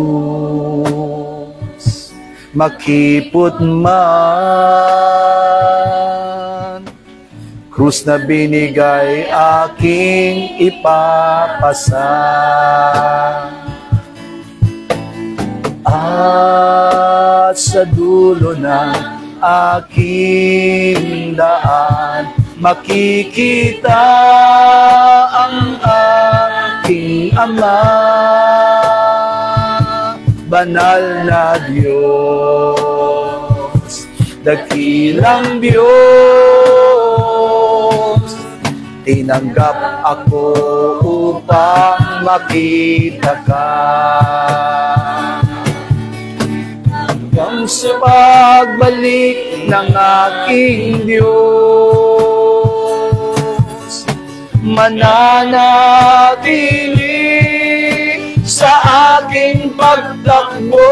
makipot man, krus na binigay aking ipapasa. At sa dulo ng aking daan, makikita ang aking Ama, banal na Diyos, dakilang Diyos. Tinanggap ako upang makita ka. Hanggang sa pagbalik ng aking Diyos, mananatili sa aking pagtakbo,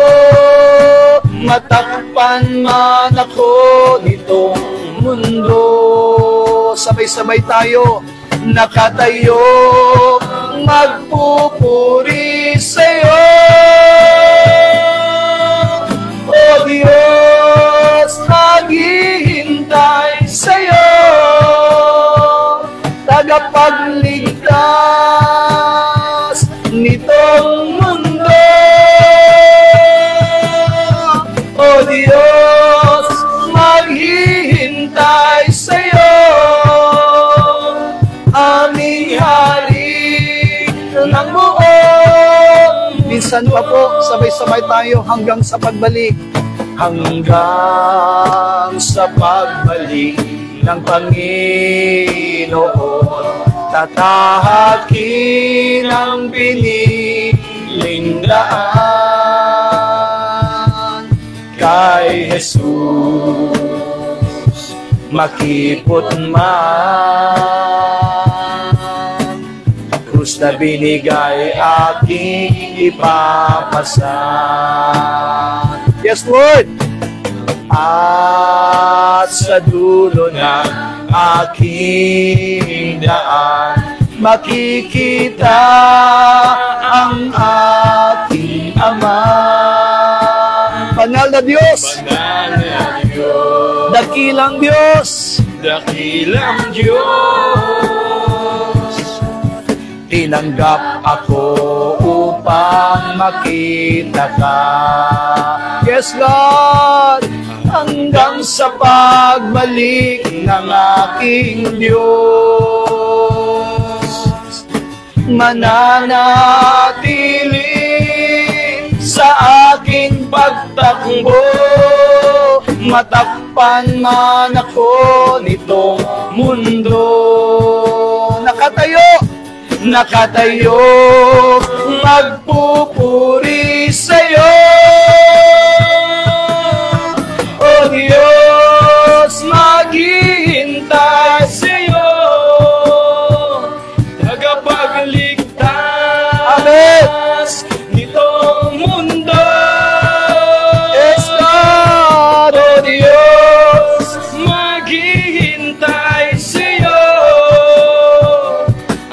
matakpan man ako nitong mundo. Sabay-sabay tayo, nakatayo, magpupuri sa'yo. O Diyos, maghihintay sa'yo, tagapagligtas nitong mundo. O Diyos, maghihintay sa'yo, aming hari ng buong. Minsan pa po, sabay-sabay tayo hanggang sa pagbalik. Hanggang sa pagbalik ng Panginoon, tatahakin ang piniling daan kay Jesus, makipot man, krus na binigay aking ipapasa. Yes, Lord! At sa dulo ng aking daan, makikita ang aking Ama, banal na Diyos, dakilang Diyos, dakilang Diyos. Tinanggap ako upang makita ka. Yes, Lord! Hanggang sa pagbalik ng aking Diyos, mananatili sa aking pagtakbo, matakpan man ako nitong mundo. Nakatayo, magpupuri sa'yo. O Diyos, maghihintay sa'yo, tagapagligtas nitong mundo. Yes, Lord. O Diyos, maghihintay sa'yo,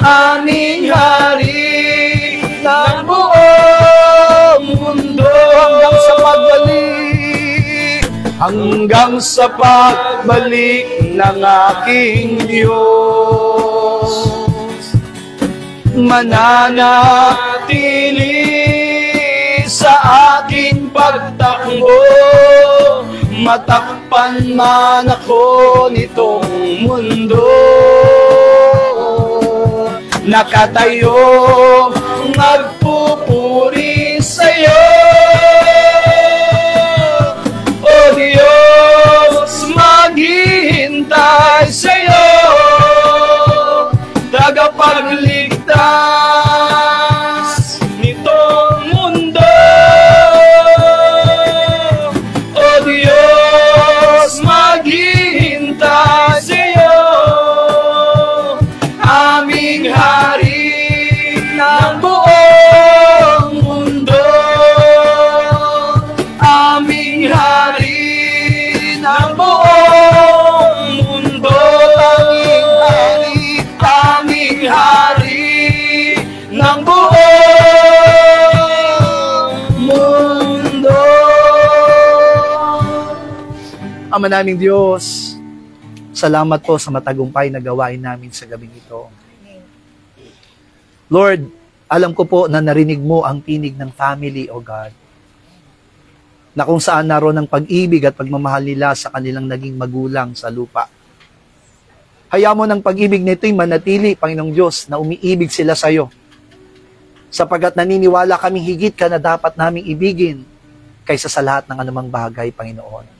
aming hari ng buong mundo. Hanggang sa pagbalik ng aking Diyos, mananatili sa aking pagtakbo, matakpan man ako nitong mundo. Nakatayo, magpupuri sa'yo. O Diyos, maghihintay sa'yo, tagapagligtas nitong mundo. O Diyos, maghihintay sa'yo, aming hari ng buong Ama naming Diyos, salamat po sa matagumpay na gawain namin sa gabing ito. Lord, alam ko po na narinig mo ang tinig ng family, O God, na kung saan naroon ang pag-ibig at pagmamahal nila sa kanilang naging magulang sa lupa. Hayaan mo ng pag-ibig nito'y manatili, Panginoong Diyos, na umiibig sila sa iyo. Sapagat naniniwala kaming higit ka na dapat naming ibigin kaysa sa lahat ng anumang bagay, Panginoon.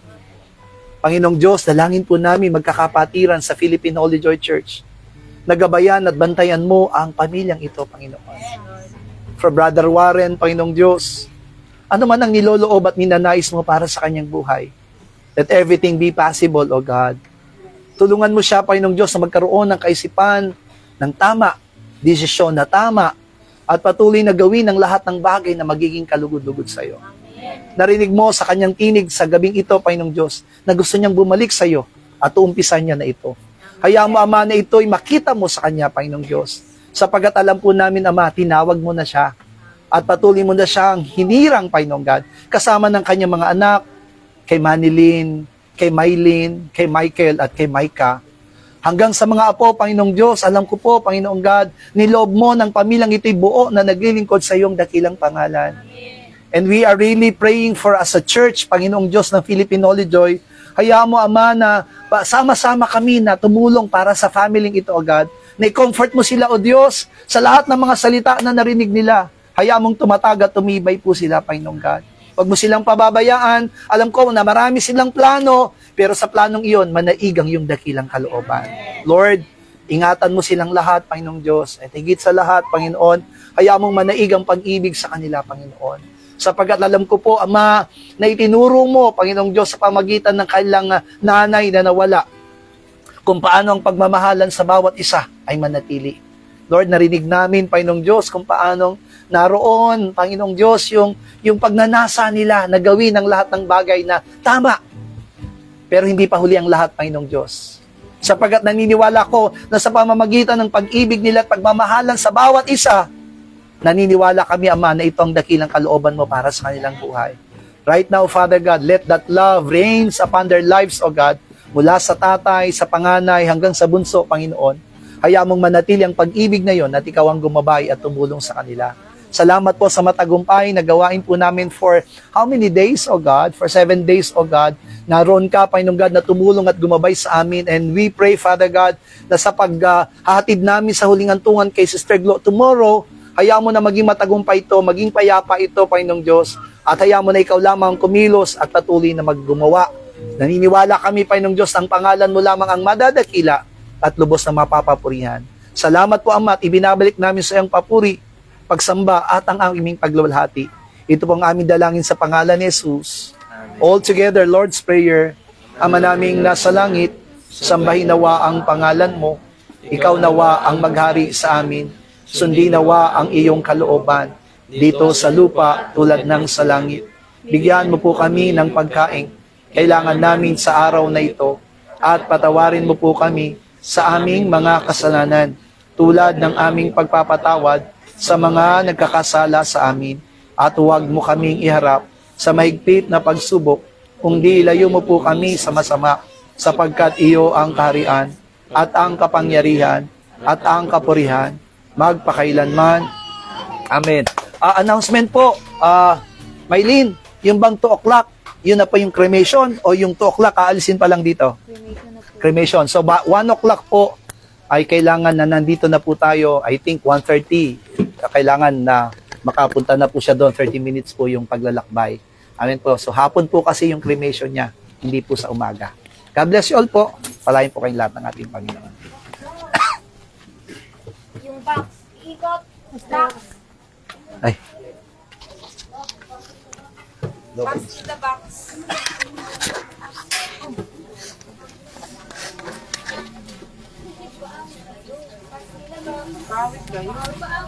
Panginoong Diyos, dalangin po namin magkakapatiran sa Philippine Holy Joy Church. Nagabayan at bantayan mo ang pamilyang ito, Panginoon. For Brother Warren, Panginoong Diyos, ano man ang niloloob at ninanais mo para sa kanyang buhay, let everything be possible, O God. Tulungan mo siya, Panginoong Diyos, na magkaroon ng kaisipan ng tama, desisyon na tama, at patuloy na gawin ang lahat ng bagay na magiging kalugod-lugod sa iyo. Narinig mo sa kanyang tinig sa gabing ito, Panginoong Diyos, na gusto niyang bumalik sa iyo at uumpisan niya na ito. Hayaan mo, Ama, na ito'y makita mo sa kanya, Panginoong Diyos. Sapagat alam po namin, Ama, tinawag mo na siya at patuloy mo na siyang hinirang, Panginoong God, kasama ng kanyang mga anak, kay Manilyn, kay Mylene, kay Michael, at kay Micah. Hanggang sa mga apo, Panginoong Diyos, alam ko po, Panginoong God, niloob mo ng pamilyang ito'y buo na naglilingkod sa iyong dakilang pangalan. And we are really praying for as a church, Panginoong Diyos ng Philippine Holy Joy. Hayaan mo, Ama, na sama-sama kami na tumulong para sa family ito, O God. Na i-comfort mo sila, O Diyos, sa lahat ng mga salita na narinig nila. Hayaan mong tumatag at tumibay po sila, Panginoong God. Huwag mo silang pababayaan. Alam ko na marami silang plano, pero sa planong iyon, manaigang yung dakilang kalooban. Lord, ingatan mo silang lahat, Panginoong Diyos. At higit sa lahat, Panginoon, hayaan mong manaigang pag-ibig sa kanila, Panginoon. Sapagat alam ko po, Ama, na itinuro mo, Panginoong Diyos, sa pamagitan ng kailang nanay na nawala, kung paano ang pagmamahalan sa bawat isa ay manatili. Lord, narinig namin, Panginoong Diyos, kung paano naroon, Panginoong Diyos, yung pagnanasa nila na gawin ang lahat ng bagay na tama. Pero hindi pa huli ang lahat, Panginoong Diyos. Sapagat naniniwala ko na sa pamamagitan ng pag-ibig nila at pagmamahalan sa bawat isa, naniniwala kami, Ama, na ito ang dakilang kalooban mo para sa kanilang buhay. Right now, Father God, let that love reigns upon their lives, O God, mula sa tatay, sa panganay, hanggang sa bunso, Panginoon. Hayaan mong manatili ang pag-ibig na yon at ikaw ang gumabay at tumulong sa kanila. Salamat po sa matagumpay na gawain po namin for how many days, O God? For 7 days, O God. Naroon ka, Panginoong God, na tumulong at gumabay sa amin. And we pray, Father God, na sa paghahatid namin sa huling antungan kay Sister Glo tomorrow, hayaan mo na maging matagumpay ito, maging payapa ito, Panginoong Diyos. At hayaan mo na ikaw lamang kumilos at patuloy na maggumawa. Naniniwala kami, Panginoong Diyos, ang pangalan mo lamang ang madadakila at lubos na mapapapurihan. Salamat po, Ama, at ibinabalik namin sa iyong papuri, pagsamba at ang aming pagluwalhati. Ito po ang aming dalangin sa pangalan ni Jesus. All together, Lord's Prayer. Ama naming nasa langit, sambahin nawa ang pangalan mo. Ikaw nawa ang maghari sa amin. Sundin nawa ang iyong kalooban dito sa lupa tulad ng sa langit. Bigyan mo po kami ng pagkain kailangan namin sa araw na ito at patawarin mo po kami sa aming mga kasalanan tulad ng aming pagpapatawad sa mga nagkakasala sa amin, at huwag mo kaming iharap sa mahigpit na pagsubok, kundi ilayo mo po kami sa masama, sapagkat iyo ang kaharian at ang kapangyarihan at ang kapurihan magpakailanman. Amen. Announcement po, Mylene, yung bang 2 o'clock, yun na po yung cremation o yung 2 o'clock aalisin pa lang dito? Cremation. So 1 o'clock po ay kailangan na nandito na po tayo. I think 1:30. Kailangan na makapunta na po siya doon. 30 minutes po yung paglalakbay. Amen po. So hapon po kasi yung cremation niya. Hindi po sa umaga. God bless you all po. Palain po kayong lahat ng ating Panginoon. Yung box, ikot, box. Ay. Box in the box.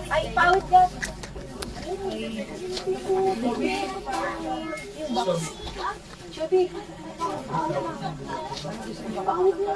Ay, pawit ka. Yung box. Chubby. Pawit na.